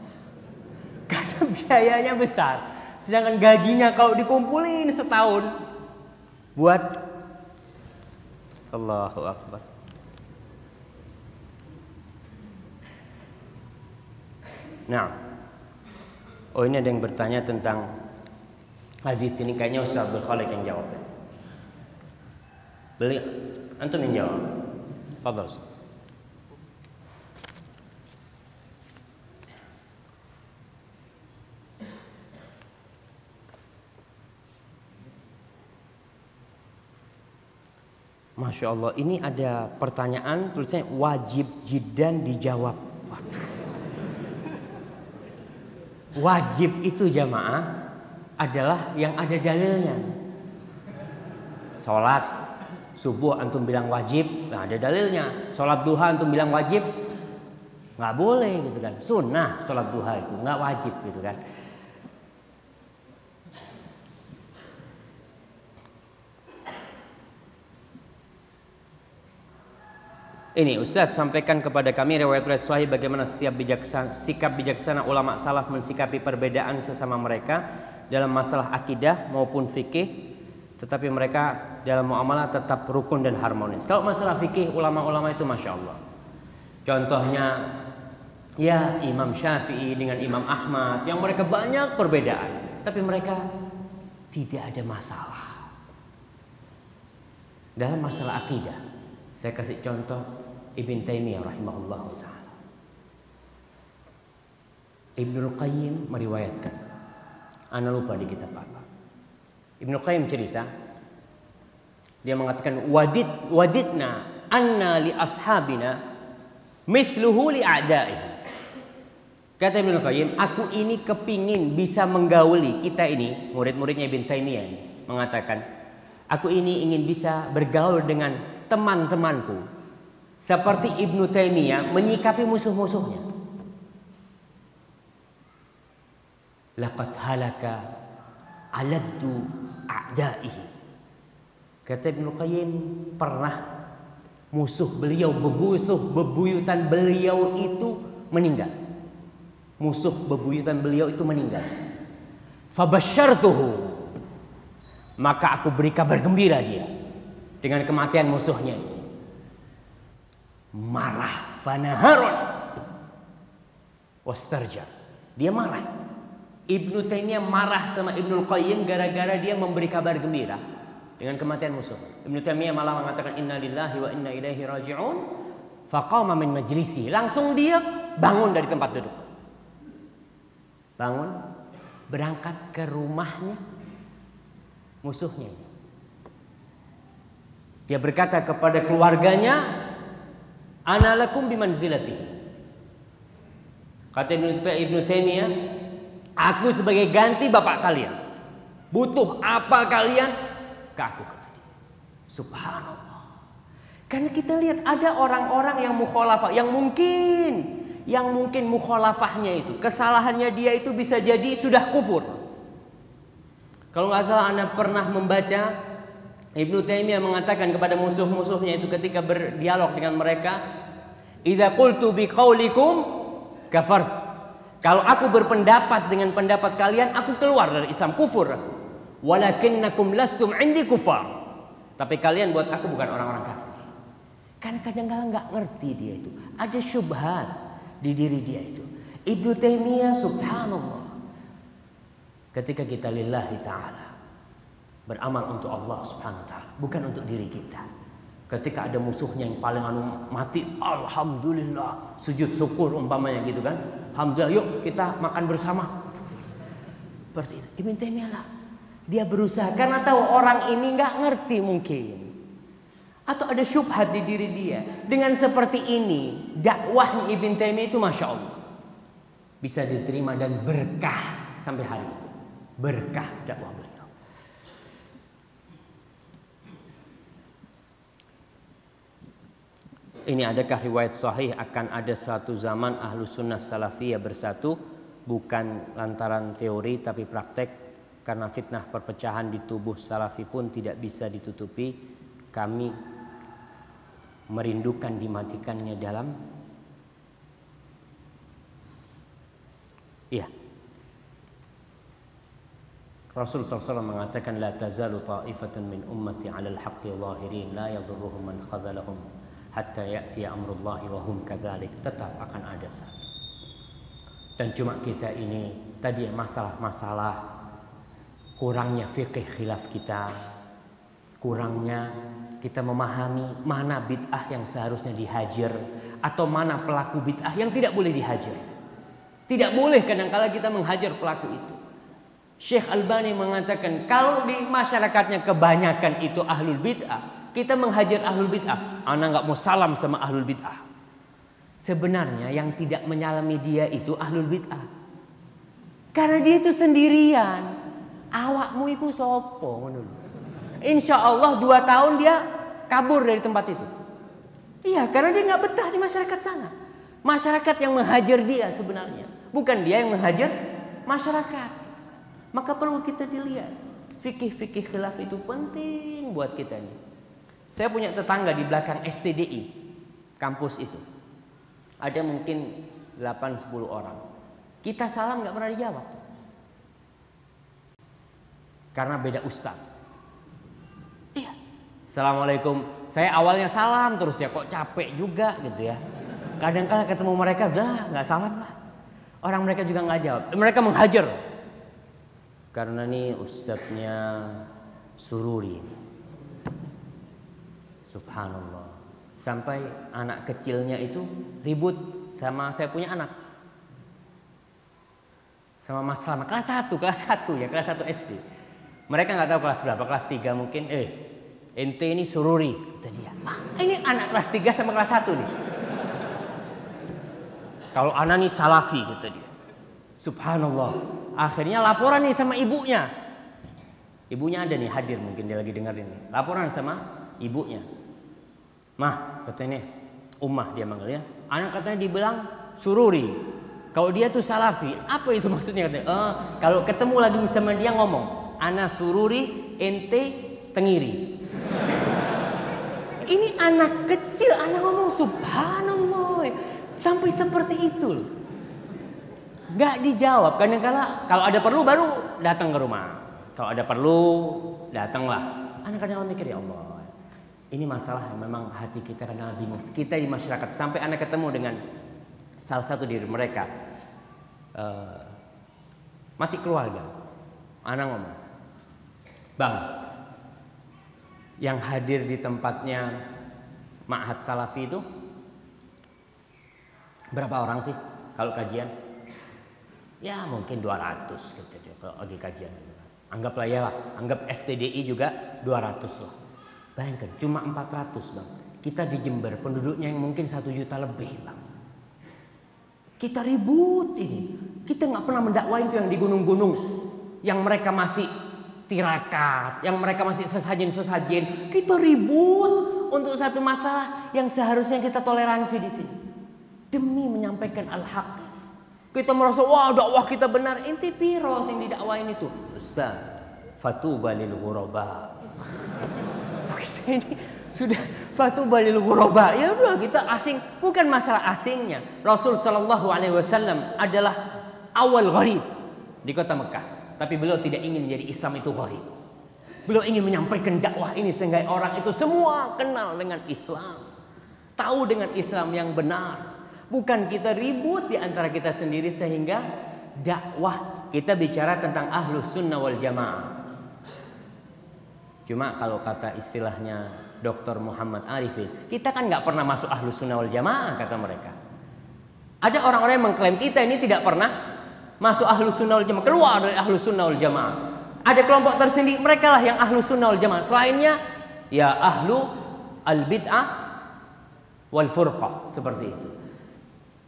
karena biayanya besar. Sedangkan gajinya kalau dikumpulin setahun buat Allahu Akbar. Nah, ini ada yang bertanya tentang hadis ini, kayaknya Ustaz Abdul Khalik yang jawab. Antum yang jawab. Fadhal. Masya Allah, ini ada pertanyaan tulisannya wajib jiddan dijawab. Wajib itu jamaah adalah yang ada dalilnya. Sholat subuh antum bilang wajib, nggak ada dalilnya. Sholat duha antum bilang wajib, nggak boleh gitu kan. Sunnah sholat duha itu nggak wajib gitu kan. Ini Ustadz sampaikan kepada kami riwayat-riwayat sahih bagaimana setiap sikap bijaksana ulama salaf mensikapi perbedaan sesama mereka dalam masalah akidah maupun fikih, tetapi mereka dalam muamalah tetap rukun dan harmonis. Kalau masalah fikih ulama-ulama itu Masya Allah. Contohnya ya Imam Syafi'i dengan Imam Ahmad yang mereka banyak perbedaan, tapi mereka tidak ada masalah. Dalam masalah akidah, saya kasih contoh Ibn Taimiyah rahimahullah ta'ala. Ibnul Qayyim meriwayatkan, ana lupa di kitab apa. Ibnul Qayyim cerita, dia mengatakan wadidna anna li ashabina mithluhu li a'da'ihi. Kata Ibnu Qayyim, aku ini kepingin bisa menggauli, kita ini murid-muridnya Ibn Taimiyah ini mengatakan, aku ini ingin bisa bergaul dengan teman-temanku seperti Ibnu Taimiyah menyikapi musuh-musuhnya. Laqad halaka aladdu a'da'ihi. Kata Ibnu Qayyim, pernah musuh beliau, bebuyutan beliau itu meninggal. Musuh bebuyutan beliau itu meninggal. Fabasyartuhu, maka aku beri kabar gembira dia dengan kematian musuhnya. Marah, fanaharun wastarja, dia marah. Ibnu Taimiyah marah sama Ibnu Qayyim gara-gara dia memberi kabar gembira dengan kematian musuh. Ibnu Taimiyah malah mengatakan inna lillahi wa inna ilaihi raji'un. Faqama min majlisi, langsung dia bangun dari tempat duduk. Bangun, berangkat ke rumahnya musuhnya. Dia berkata kepada keluarganya, ana lakum bimanzilatihi. Kata Ibnu Taimiyah, aku sebagai ganti bapak kalian. Butuh apa kalian? Ke aku, kata dia. Subhanallah. Karena kita lihat ada orang-orang yang mukhalafah, yang mungkin mukhalafahnya itu, kesalahannya dia itu bisa jadi sudah kufur. Kalau nggak salah Anda pernah membaca Ibnu Taimiyah mengatakan kepada musuh-musuhnya itu ketika berdialog dengan mereka, idza qultu biqaulikum kafart. Kalau aku berpendapat dengan pendapat kalian, aku keluar dari Islam, kufur. Walakinnakum lastum indi kufar. Tapi kalian buat aku bukan orang-orang kafir. Karena kadang-kadang nggak ngerti dia itu, ada syubhat di diri dia itu. Ibnu Taimiyah subhanallah, ketika kita lillahi ta'ala beramal untuk Allah subhanahu wa ta'ala, bukan untuk diri kita. Ketika ada musuhnya yang paling mati, alhamdulillah, sujud syukur umpamanya gitu kan, alhamdulillah, yuk kita makan bersama. Seperti itu. Ibnu Taimiyah lah, dia berusaha karena tahu orang ini nggak ngerti mungkin, atau ada syubhat di diri dia. Dengan seperti ini, dakwahnya Ibn Taimiyah itu Masya Allah bisa diterima dan berkah sampai hari ini. Berkah dakwah beliau. Ini adakah riwayat sahih akan ada suatu zaman ahlu sunnah salafiyah bersatu, bukan lantaran teori tapi praktek, karena fitnah perpecahan di tubuh salafi pun tidak bisa ditutupi. Kami merindukan dimatikannya dalam Rasul SAW mengatakan la tazalu ta'ifatun min ummati 'alal haqqi zahirin la yadurruhum man khadhalahum hatta ya'ti amrullahi wa hum kadzalik. Tetap akan ada satu. Dan cuma kita ini tadi masalah-masalah kurangnya fikih khilaf kita, kurangnya kita memahami mana bid'ah yang seharusnya dihajar atau mana pelaku bid'ah yang tidak boleh dihajar. Tidak boleh kadang-kala kita menghajar pelaku itu. Syekh Albani mengatakan kalau di masyarakatnya kebanyakan itu ahlul bid'ah, kita menghajar ahlul bid'ah. Ana nggak mau salam sama ahlul bid'ah. Sebenarnya yang tidak menyalami dia itu ahlul bid'ah. Karena dia itu sendirian. Awakmu itu sopo menurut. Insya Allah 2 tahun dia kabur dari tempat itu. Iya, karena dia nggak betah di masyarakat sana. Masyarakat yang menghajar dia sebenarnya, bukan dia yang menghajar masyarakat. Maka perlu kita dilihat fikih-fikih khilaf itu penting buat kita nih. Saya punya tetangga di belakang STDI kampus itu. Ada mungkin 8-10 orang. Kita salam nggak pernah dijawab. Karena beda ustaz. Iya. Assalamualaikum. Saya awalnya salam terus ya, kok capek juga gitu ya. Kadang-kadang ketemu mereka udah nggak salam lah. Orang mereka juga nggak jawab. Mereka menghajar. Karena nih ustadznya sururi ini. Subhanallah. Sampai anak kecilnya itu ribut sama saya punya anak. Sama Mas Salama. Kelas 1 ya, kelas 1 SD. Mereka nggak tahu kelas berapa, kelas 3 mungkin. Ente ini sururi, kata dia. Ini anak kelas 3 sama kelas 1 nih. Kalau anak nih salafi, kata dia. Subhanallah. Akhirnya laporan nih sama ibunya. Ibunya ada nih, hadir, mungkin dia lagi dengerin nih. Laporan sama ibunya. Mah, katanya Ummah dia manggilnya. Anak katanya dibilang sururi. Kalau dia tuh salafi. Apa itu maksudnya? Katanya, kalau ketemu lagi sama dia ngomong, ana sururi, ente tengiri. Ini anak kecil, anak ngomong subhanallah. Sampai seperti itu loh. Gak dijawab. Kadang-kala kalau ada perlu baru datang ke rumah. Kalau ada perlu datanglah. Anak kadang-kala mikir, ya Allah, ini masalah yang memang hati kita kadang-kala bingung. Kita di masyarakat sampai anak ketemu dengan salah satu diri mereka masih keluarga. Anak ngomong, Bang, yang hadir di tempatnya Ma'had Salafi itu berapa orang sih kalau kajian? Ya mungkin 200 gitu dia kalau lagi kajian. Anggaplah ya lah, anggap STDI juga 200 lah. Bayangkan cuma 400 bang. Kita di Jember penduduknya yang mungkin 1 juta lebih bang. Kita ribut ini. Kita nggak pernah mendakwain tuh yang di gunung-gunung, yang mereka masih tirakat, yang mereka masih sesajen-sesajen. Kita ribut untuk satu masalah yang seharusnya kita toleransi di sini demi menyampaikan al-haq. Kita merasa wah dakwah kita benar. Inti piro sing didakwain itu? Ustaz, fatuba lil ghuraba. Kita ini sudah fatuba lil ghuraba. Ya udah kita asing, bukan masalah asingnya. Rasul sallallahu alaihi wasallam adalah awal gharib di kota Mekah, tapi beliau tidak ingin menjadi Islam itu gharib. Beliau ingin menyampaikan dakwah ini sehingga orang itu semua kenal dengan Islam, tahu dengan Islam yang benar. Bukan kita ribut di antara kita sendiri sehingga dakwah kita bicara tentang ahlus sunnah wal jamaah. Cuma kalau kata istilahnya Dr. Muhammad Arifin, kita kan nggak pernah masuk ahlus sunnah wal jamaah kata mereka. Ada orang-orang yang mengklaim kita ini tidak pernah masuk ahlus sunnah wal jamaah, keluar dari ahlus sunnah wal jamaah. Ada kelompok tersendiri, mereka lah yang ahlus sunnah wal jamaah. Selainnya ya ahlu al bid'ah wal furqah, seperti itu.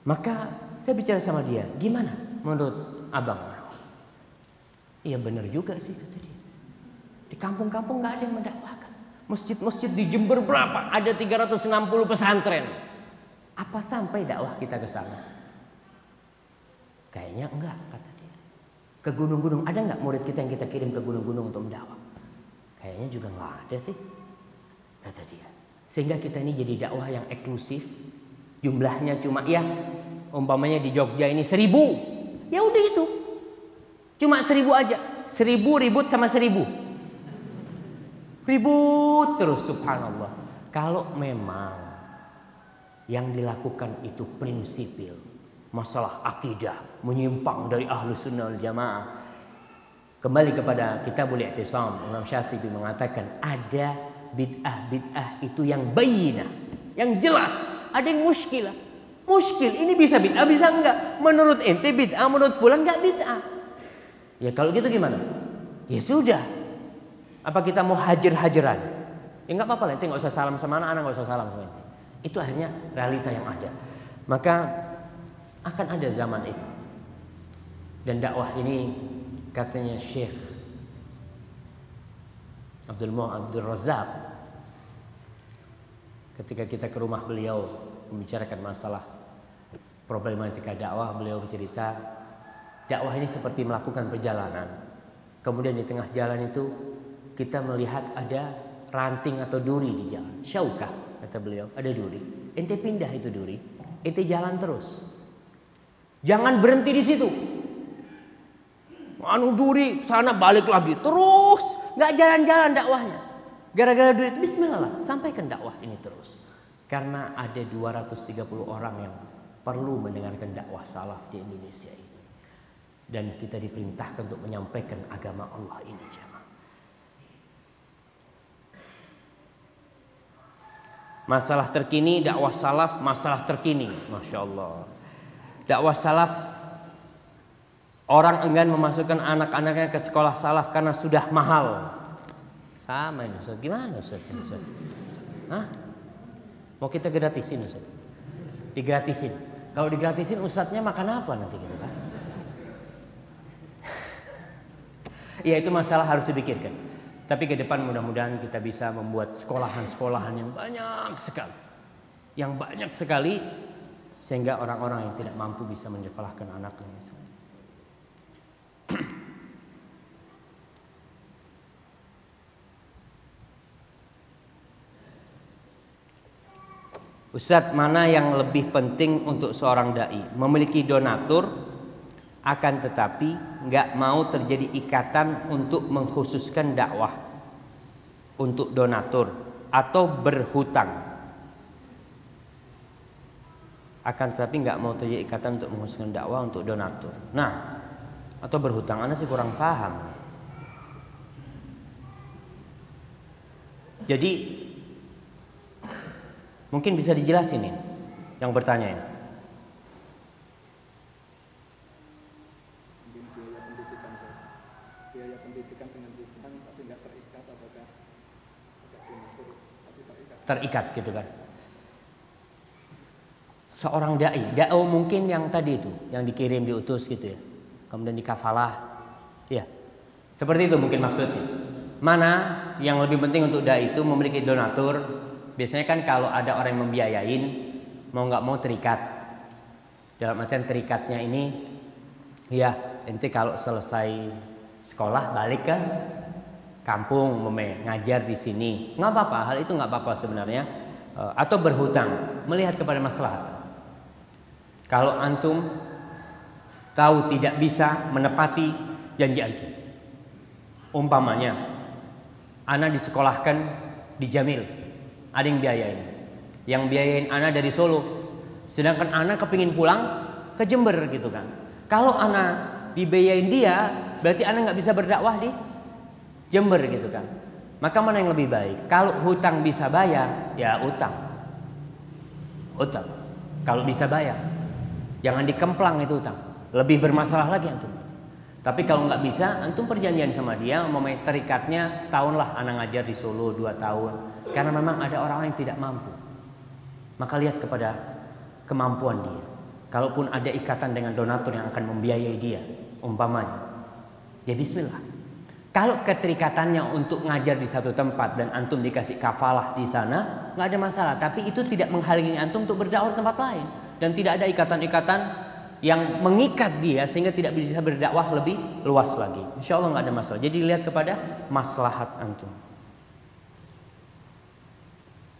Maka saya bicara sama dia, gimana menurut abang? Iya benar juga sih kata dia. Di kampung-kampung nggak ada yang mendakwahkan. Masjid-masjid di Jember berapa? Ada 360 pesantren. Apa sampai dakwah kita ke sana? Kayaknya enggak kata dia. Ke gunung-gunung ada nggak murid kita yang kita kirim ke gunung-gunung untuk mendakwah? Kayaknya juga nggak ada sih kata dia. Sehingga kita ini jadi dakwah yang eksklusif. Jumlahnya cuma ya umpamanya di Jogja ini 1000. Ya udah itu. Cuma 1000 aja. 1000 ribut sama 1000. Ribut terus subhanallah. Kalau memang yang dilakukan itu prinsipil, masalah akidah, menyimpang dari ahlus sunnah wal jamaah, kembali kepada Kitabul I'tisam, Imam Syatibi mengatakan ada bid'ah-bid'ah itu yang bayyinah, yang jelas. Ada yang muskilah. Muskil ini bisa bid'ah, bisa enggak. Menurut ente bid'ah, menurut fulan enggak bid'ah. Ya kalau gitu gimana? Ya sudah. Apa kita mau hajar-hajaran? Ya enggak apa-apa lah, ente enggak usah salam sama anak enggak usah salam sama ente. Itu akhirnya realita yang ada. Maka akan ada zaman itu. Dan dakwah ini katanya Syekh Abdul Razak, ketika kita ke rumah beliau membicarakan masalah problematika dakwah, beliau bercerita dakwah ini seperti melakukan perjalanan. Kemudian di tengah jalan itu kita melihat ada ranting atau duri di jalan. Syaukah kata beliau, ada duri. Ente pindah itu duri, ente jalan terus. Jangan berhenti di situ. Anu duri sana balik lagi terus, nggak jalan-jalan dakwahnya. Gara-gara duit, bismillah lah, sampaikan dakwah ini terus. Karena ada 230 orang yang perlu mendengarkan dakwah salaf di Indonesia ini. Dan kita diperintahkan untuk menyampaikan agama Allah ini jemaah. Masalah terkini, dakwah salaf, masalah terkini. Masya Allah. Dakwah salaf, orang enggan memasukkan anak-anaknya ke sekolah salaf karena sudah mahal. Sama ini Ustaz, gimana Ustaz? Hah? Mau kita gratisin Ustaz? Digratisin. Kalau digratisin Ustaznya makan apa nanti gitu kan? Ya itu masalah harus dipikirkan. Tapi ke depan mudah-mudahan kita bisa membuat sekolahan-sekolahan yang banyak sekali. Yang banyak sekali sehingga orang-orang yang tidak mampu bisa menyekolahkan anaknya. Ustadz, mana yang lebih penting untuk seorang dai? Memiliki donatur, akan tetapi nggak mau terjadi ikatan untuk mengkhususkan dakwah untuk donatur, atau berhutang, akan tetapi nggak mau terjadi ikatan untuk mengkhususkan dakwah untuk donatur. Nah, atau berhutang, Anda sih kurang paham. Jadi mungkin bisa dijelasin ini yang bertanya ini. Biaya pendidikan dengan hutang tapi nggak terikat, apakah Terikat gitu kan. Seorang dai, mungkin yang tadi itu, yang dikirim diutus gitu ya. Kemudian dikafalah. Ya. Seperti itu mungkin maksudnya. Mana yang lebih penting untuk dai itu memiliki donatur? Biasanya kan kalau ada orang yang membiayain, mau nggak mau terikat. Dalam artian terikatnya ini, ya ente kalau selesai sekolah balik ke kampung, ngajar di sini, nggak apa-apa. Hal itu nggak apa-apa sebenarnya. Atau berhutang, melihat kepada maslahat. Kalau antum tahu tidak bisa menepati janji antum, umpamanya, ana disekolahkan di Jamil. Ada yang biayain. Yang biayain ana dari Solo. Sedangkan ana kepingin pulang ke Jember gitu kan. Kalau ana dibiayain dia, berarti ana nggak bisa berdakwah di Jember gitu kan. Maka mana yang lebih baik? Kalau hutang bisa bayar, ya utang. Utang. Kalau bisa bayar. Jangan dikemplang itu utang. Lebih bermasalah lagi antum. Tapi kalau nggak bisa, antum perjanjian sama dia, umpamanya terikatnya setahun lah ana ngajar di Solo 2 tahun. Karena memang ada orang yang tidak mampu. Maka lihat kepada kemampuan dia. Kalaupun ada ikatan dengan donatur yang akan membiayai dia, umpamanya, ya bismillah. Kalau keterikatannya untuk ngajar di satu tempat dan antum dikasih kafalah di sana, nggak ada masalah. Tapi itu tidak menghalangi antum untuk berdakwah di tempat lain. Dan tidak ada ikatan-ikatan yang mengikat dia sehingga tidak bisa berdakwah lebih luas lagi. Insya Allah nggak ada masalah. Jadi lihat kepada maslahat antum.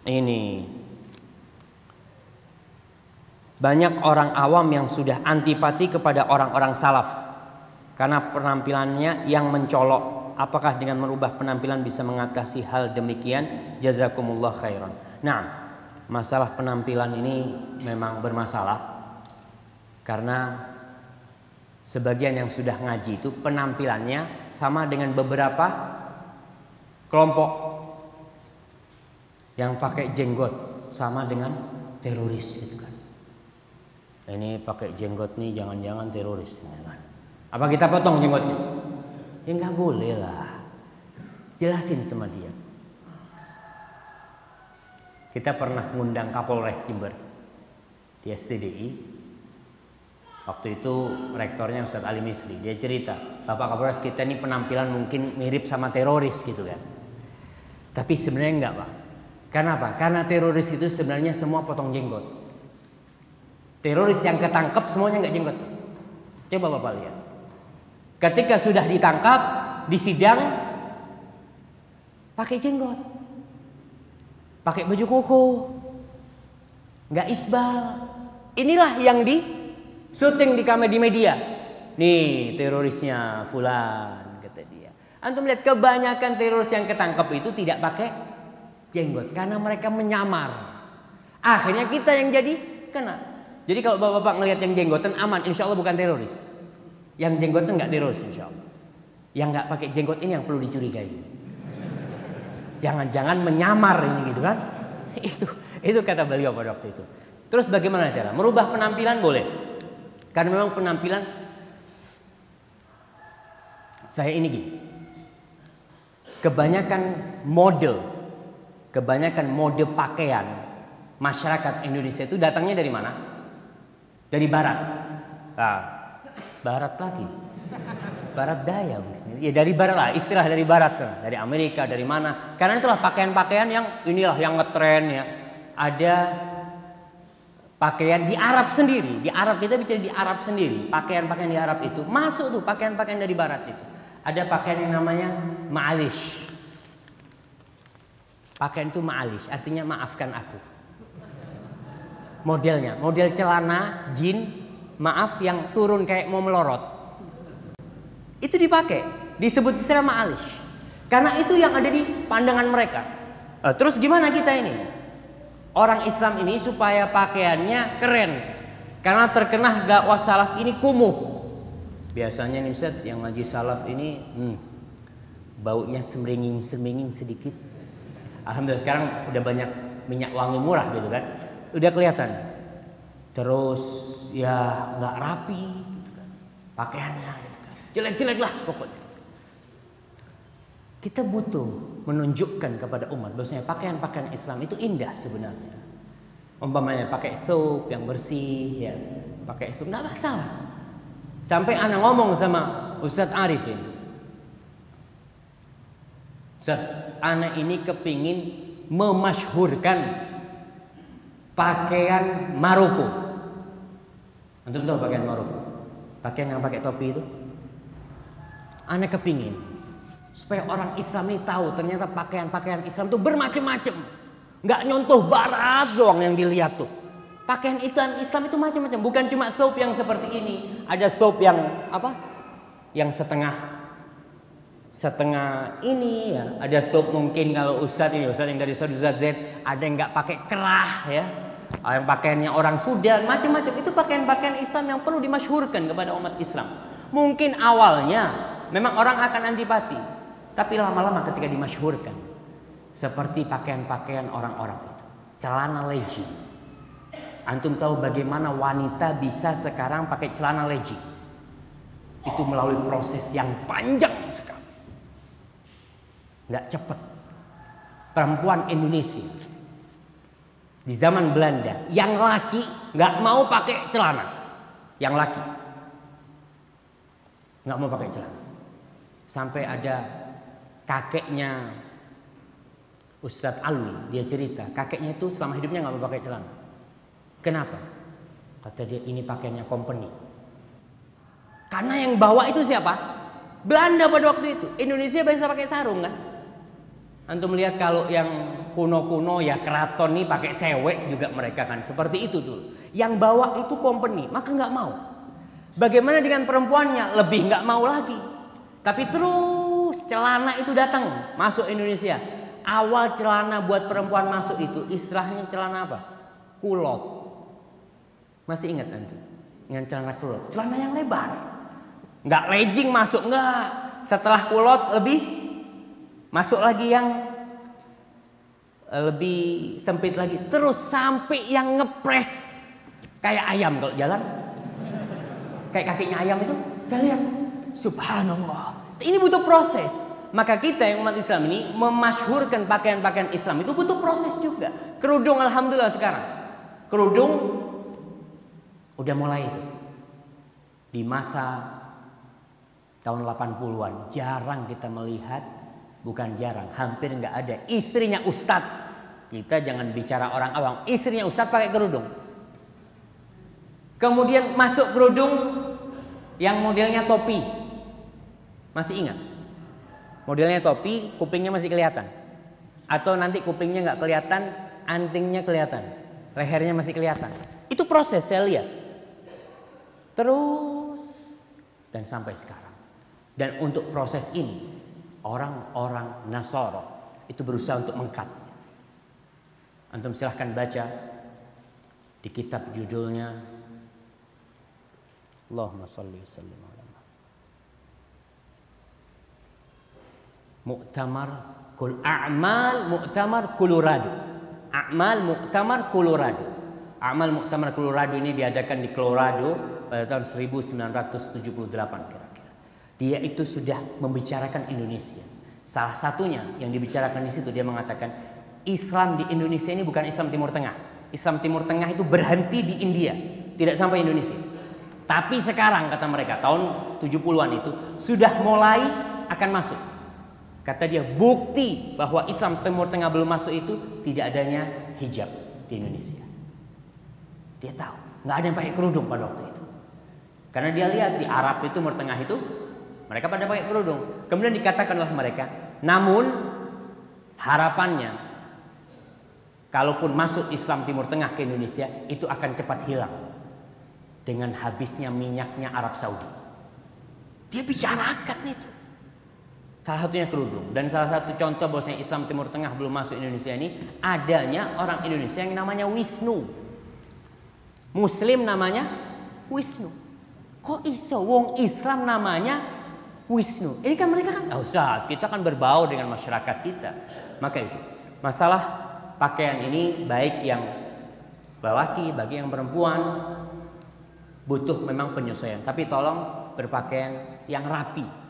Ini banyak orang awam yang sudah antipati kepada orang-orang salaf karena penampilannya yang mencolok. Apakah dengan merubah penampilan bisa mengatasi hal demikian? Jazakumullah khairan. Nah, masalah penampilan ini memang bermasalah. Karena sebagian yang sudah ngaji itu penampilannya sama dengan beberapa kelompok yang pakai jenggot, sama dengan teroris gitu kan. Ini pakai jenggot nih jangan-jangan teroris gitu kan. Apa kita potong jenggotnya? Ya nggak boleh lah. Jelasin sama dia. Kita pernah ngundang Kapolres Jember di STDI. Waktu itu rektornya Ustadz Ali Misri. Dia cerita, Bapak Kapolres, kita ini penampilan mungkin mirip sama teroris gitu kan. Tapi sebenarnya enggak, Pak. Karena apa? Karena teroris itu sebenarnya semua potong jenggot. Teroris yang ketangkep semuanya enggak jenggot. Coba Bapak lihat. Ketika sudah ditangkap, disidang, pakai jenggot. Pakai baju koko. Enggak isbal. Inilah yang syuting di media. Nih terorisnya fulan, kata dia. Antum lihat kebanyakan teroris yang ketangkep itu tidak pakai jenggot karena mereka menyamar. Akhirnya kita yang jadi kena. Jadi kalau bapak-bapak ngelihat yang jenggotan aman, insya Allah bukan teroris. Yang jenggotan nggak teroris insya Allah. Yang nggak pakai jenggot ini yang perlu dicurigai. Jangan-jangan menyamar ini gitu kan? Itu kata beliau pada waktu itu. Terus bagaimana cara? Merubah penampilan boleh. Karena memang penampilan saya ini gini. Kebanyakan mode pakaian masyarakat Indonesia itu datangnya dari mana? Dari barat. Nah, barat lagi. Barat daya mungkin. ya dari barat lah, istilah dari barat, dari Amerika, dari mana. Karena itulah pakaian-pakaian yang inilah yang ngetren ya. Ada pakaian di Arab sendiri, di Arab, kita bicara di Arab sendiri, pakaian-pakaian di Arab itu masuk tuh pakaian-pakaian dari barat itu. Ada pakaian yang namanya ma'alish. Pakaian itu ma'alish, artinya maafkan aku. Modelnya, model celana jin, maaf, yang turun kayak mau melorot. Itu dipakai, disebut istilah ma'alish. Karena itu yang ada di pandangan mereka. Terus gimana kita ini? Orang Islam ini supaya pakaiannya keren. Karena terkena dakwah salaf ini kumuh. Biasanya nih Ustaz, yang ngaji salaf ini baunya semringing sedikit. Alhamdulillah sekarang udah banyak minyak wangi murah gitu kan. Udah kelihatan. Terus ya nggak rapi gitu kan. Pakaiannya gitu kan. Jelek-jelek lah pokoknya. Kita butuh menunjukkan kepada umat bahwasanya pakaian-pakaian Islam itu indah sebenarnya. Umpamanya pakai thawb yang bersih ya, pakai thawb nggak masalah. Sampai anak ngomong sama Ustadz Arif ini, Ustadz, anak ini kepingin memasyhurkan pakaian Maroko. Antum tahu pakaian Maroko? Pakaian yang pakai topi itu. Anak kepingin supaya orang Islam ini tahu ternyata pakaian-pakaian Islam itu bermacam-macam. Nggak nyontoh barat doang yang dilihat tuh. Pakaian Islam itu macam-macam, bukan cuma thawb yang seperti ini. Ada thawb yang apa? Yang setengah ini ya. Ada thawb mungkin kalau Ustadz yang dari Saudi Z, ada yang nggak pakai kerah ya. Yang pakaiannya orang Sudan, macam-macam. Itu pakaian-pakaian Islam yang perlu dimasyhurkan kepada umat Islam. Mungkin awalnya memang orang akan antipati, tapi lama-lama ketika dimasyhurkan, seperti pakaian-pakaian orang-orang itu, celana legging. Antum tahu bagaimana wanita bisa sekarang pakai celana legging? Itu melalui proses yang panjang sekali. Nggak cepat. Perempuan Indonesia di zaman Belanda, yang laki nggak mau pakai celana. Yang laki nggak mau pakai celana. Sampai ada kakeknya Ustadz Alwi, dia cerita, kakeknya itu selama hidupnya nggak mau pakai celana. Kenapa? Kata dia, ini pakaiannya company. Karena yang bawa itu siapa? Belanda pada waktu itu. Indonesia biasa pakai sarung kan? Antum melihat kalau yang kuno-kuno ya keraton nih pakai sewek juga mereka kan. Seperti itu dulu. Yang bawa itu company, maka nggak mau. Bagaimana dengan perempuannya? Lebih nggak mau lagi. Tapi terus celana itu datang masuk Indonesia. Awal celana buat perempuan masuk itu istilahnya celana apa? Kulot. Masih ingat nanti? Dengan celana kulot. Celana yang lebar. Nggak legging masuk, nggak. Setelah kulot lebih masuk lagi yang lebih sempit lagi. Terus sampai yang ngepres kayak ayam kalau jalan. Kayak kakinya ayam itu. Saya lihat. Subhanallah. Ini butuh proses. Maka kita yang umat Islam ini memasyhurkan pakaian-pakaian Islam itu butuh proses juga. Kerudung alhamdulillah sekarang. Kerudung udah mulai itu. Di masa tahun 80-an jarang kita melihat, bukan jarang, hampir nggak ada istrinya ustadz. Kita jangan bicara orang awam, istrinya ustadz pakai kerudung. Kemudian masuk kerudung yang modelnya topi. Masih ingat? Modelnya topi, kupingnya masih kelihatan. Atau nanti kupingnya nggak kelihatan, antingnya kelihatan, lehernya masih kelihatan. Itu proses saya lihat. Terus dan sampai sekarang. Dan untuk proses ini orang-orang Nasara itu berusaha untuk mengkatnya. Antum silahkan baca di kitab judulnya Allahumma shalli wa sallim ala Muktamar Colorado. A'mal Muktamar Colorado. Amal Muktamar Colorado ini diadakan di Colorado pada tahun 1978 kira-kira. Dia itu sudah membicarakan Indonesia. Salah satunya yang dibicarakan di situ dia mengatakan Islam di Indonesia ini bukan Islam Timur Tengah. Islam Timur Tengah itu berhenti di India, tidak sampai Indonesia. Tapi sekarang kata mereka tahun 70-an itu sudah mulai akan masuk. Kata dia, bukti bahwa Islam Timur Tengah belum masuk itu tidak adanya hijab di Indonesia. Dia tahu, nggak ada yang pakai kerudung pada waktu itu. Karena dia lihat di Arab itu, Timur Tengah itu, mereka pada pakai kerudung. Kemudian dikatakan oleh mereka, namun harapannya, kalaupun masuk Islam Timur Tengah ke Indonesia, itu akan cepat hilang dengan habisnya minyaknya Arab Saudi. Dia bicarakan itu. Salah satunya kerudung. Dan salah satu contoh bahwasanya Islam Timur Tengah belum masuk Indonesia ini, adanya orang Indonesia yang namanya Wisnu. Muslim namanya Wisnu. Kok iso wong Islam namanya Wisnu? Ini kan mereka kan, Ustaz, kita kan berbau dengan masyarakat kita. Maka itu, masalah pakaian ini baik yang lelaki, bagi yang perempuan, butuh memang penyesuaian. Tapi tolong berpakaian yang rapi.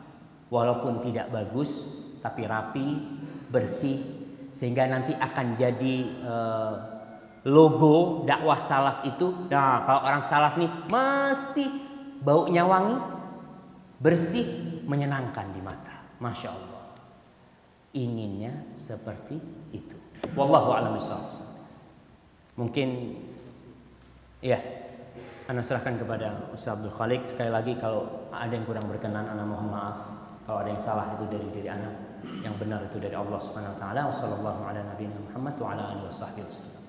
Walaupun tidak bagus, tapi rapi, bersih, sehingga nanti akan jadi logo dakwah salaf itu. Nah, kalau orang salaf nih mesti baunya wangi, bersih, menyenangkan di mata. Masya Allah. Inginnya seperti itu. Wallahu a'lam bishawab. Mungkin ya, ana serahkan kepada Ustaz Abdul Khalik. Sekali lagi kalau ada yang kurang berkenan, ana mohon maaf. Kalau ada yang salah itu dari diri ana, yang benar itu dari Allah Subhanahu wa taala. Wassallallahu ala nabiyina Muhammad wa ala alihi wasallam.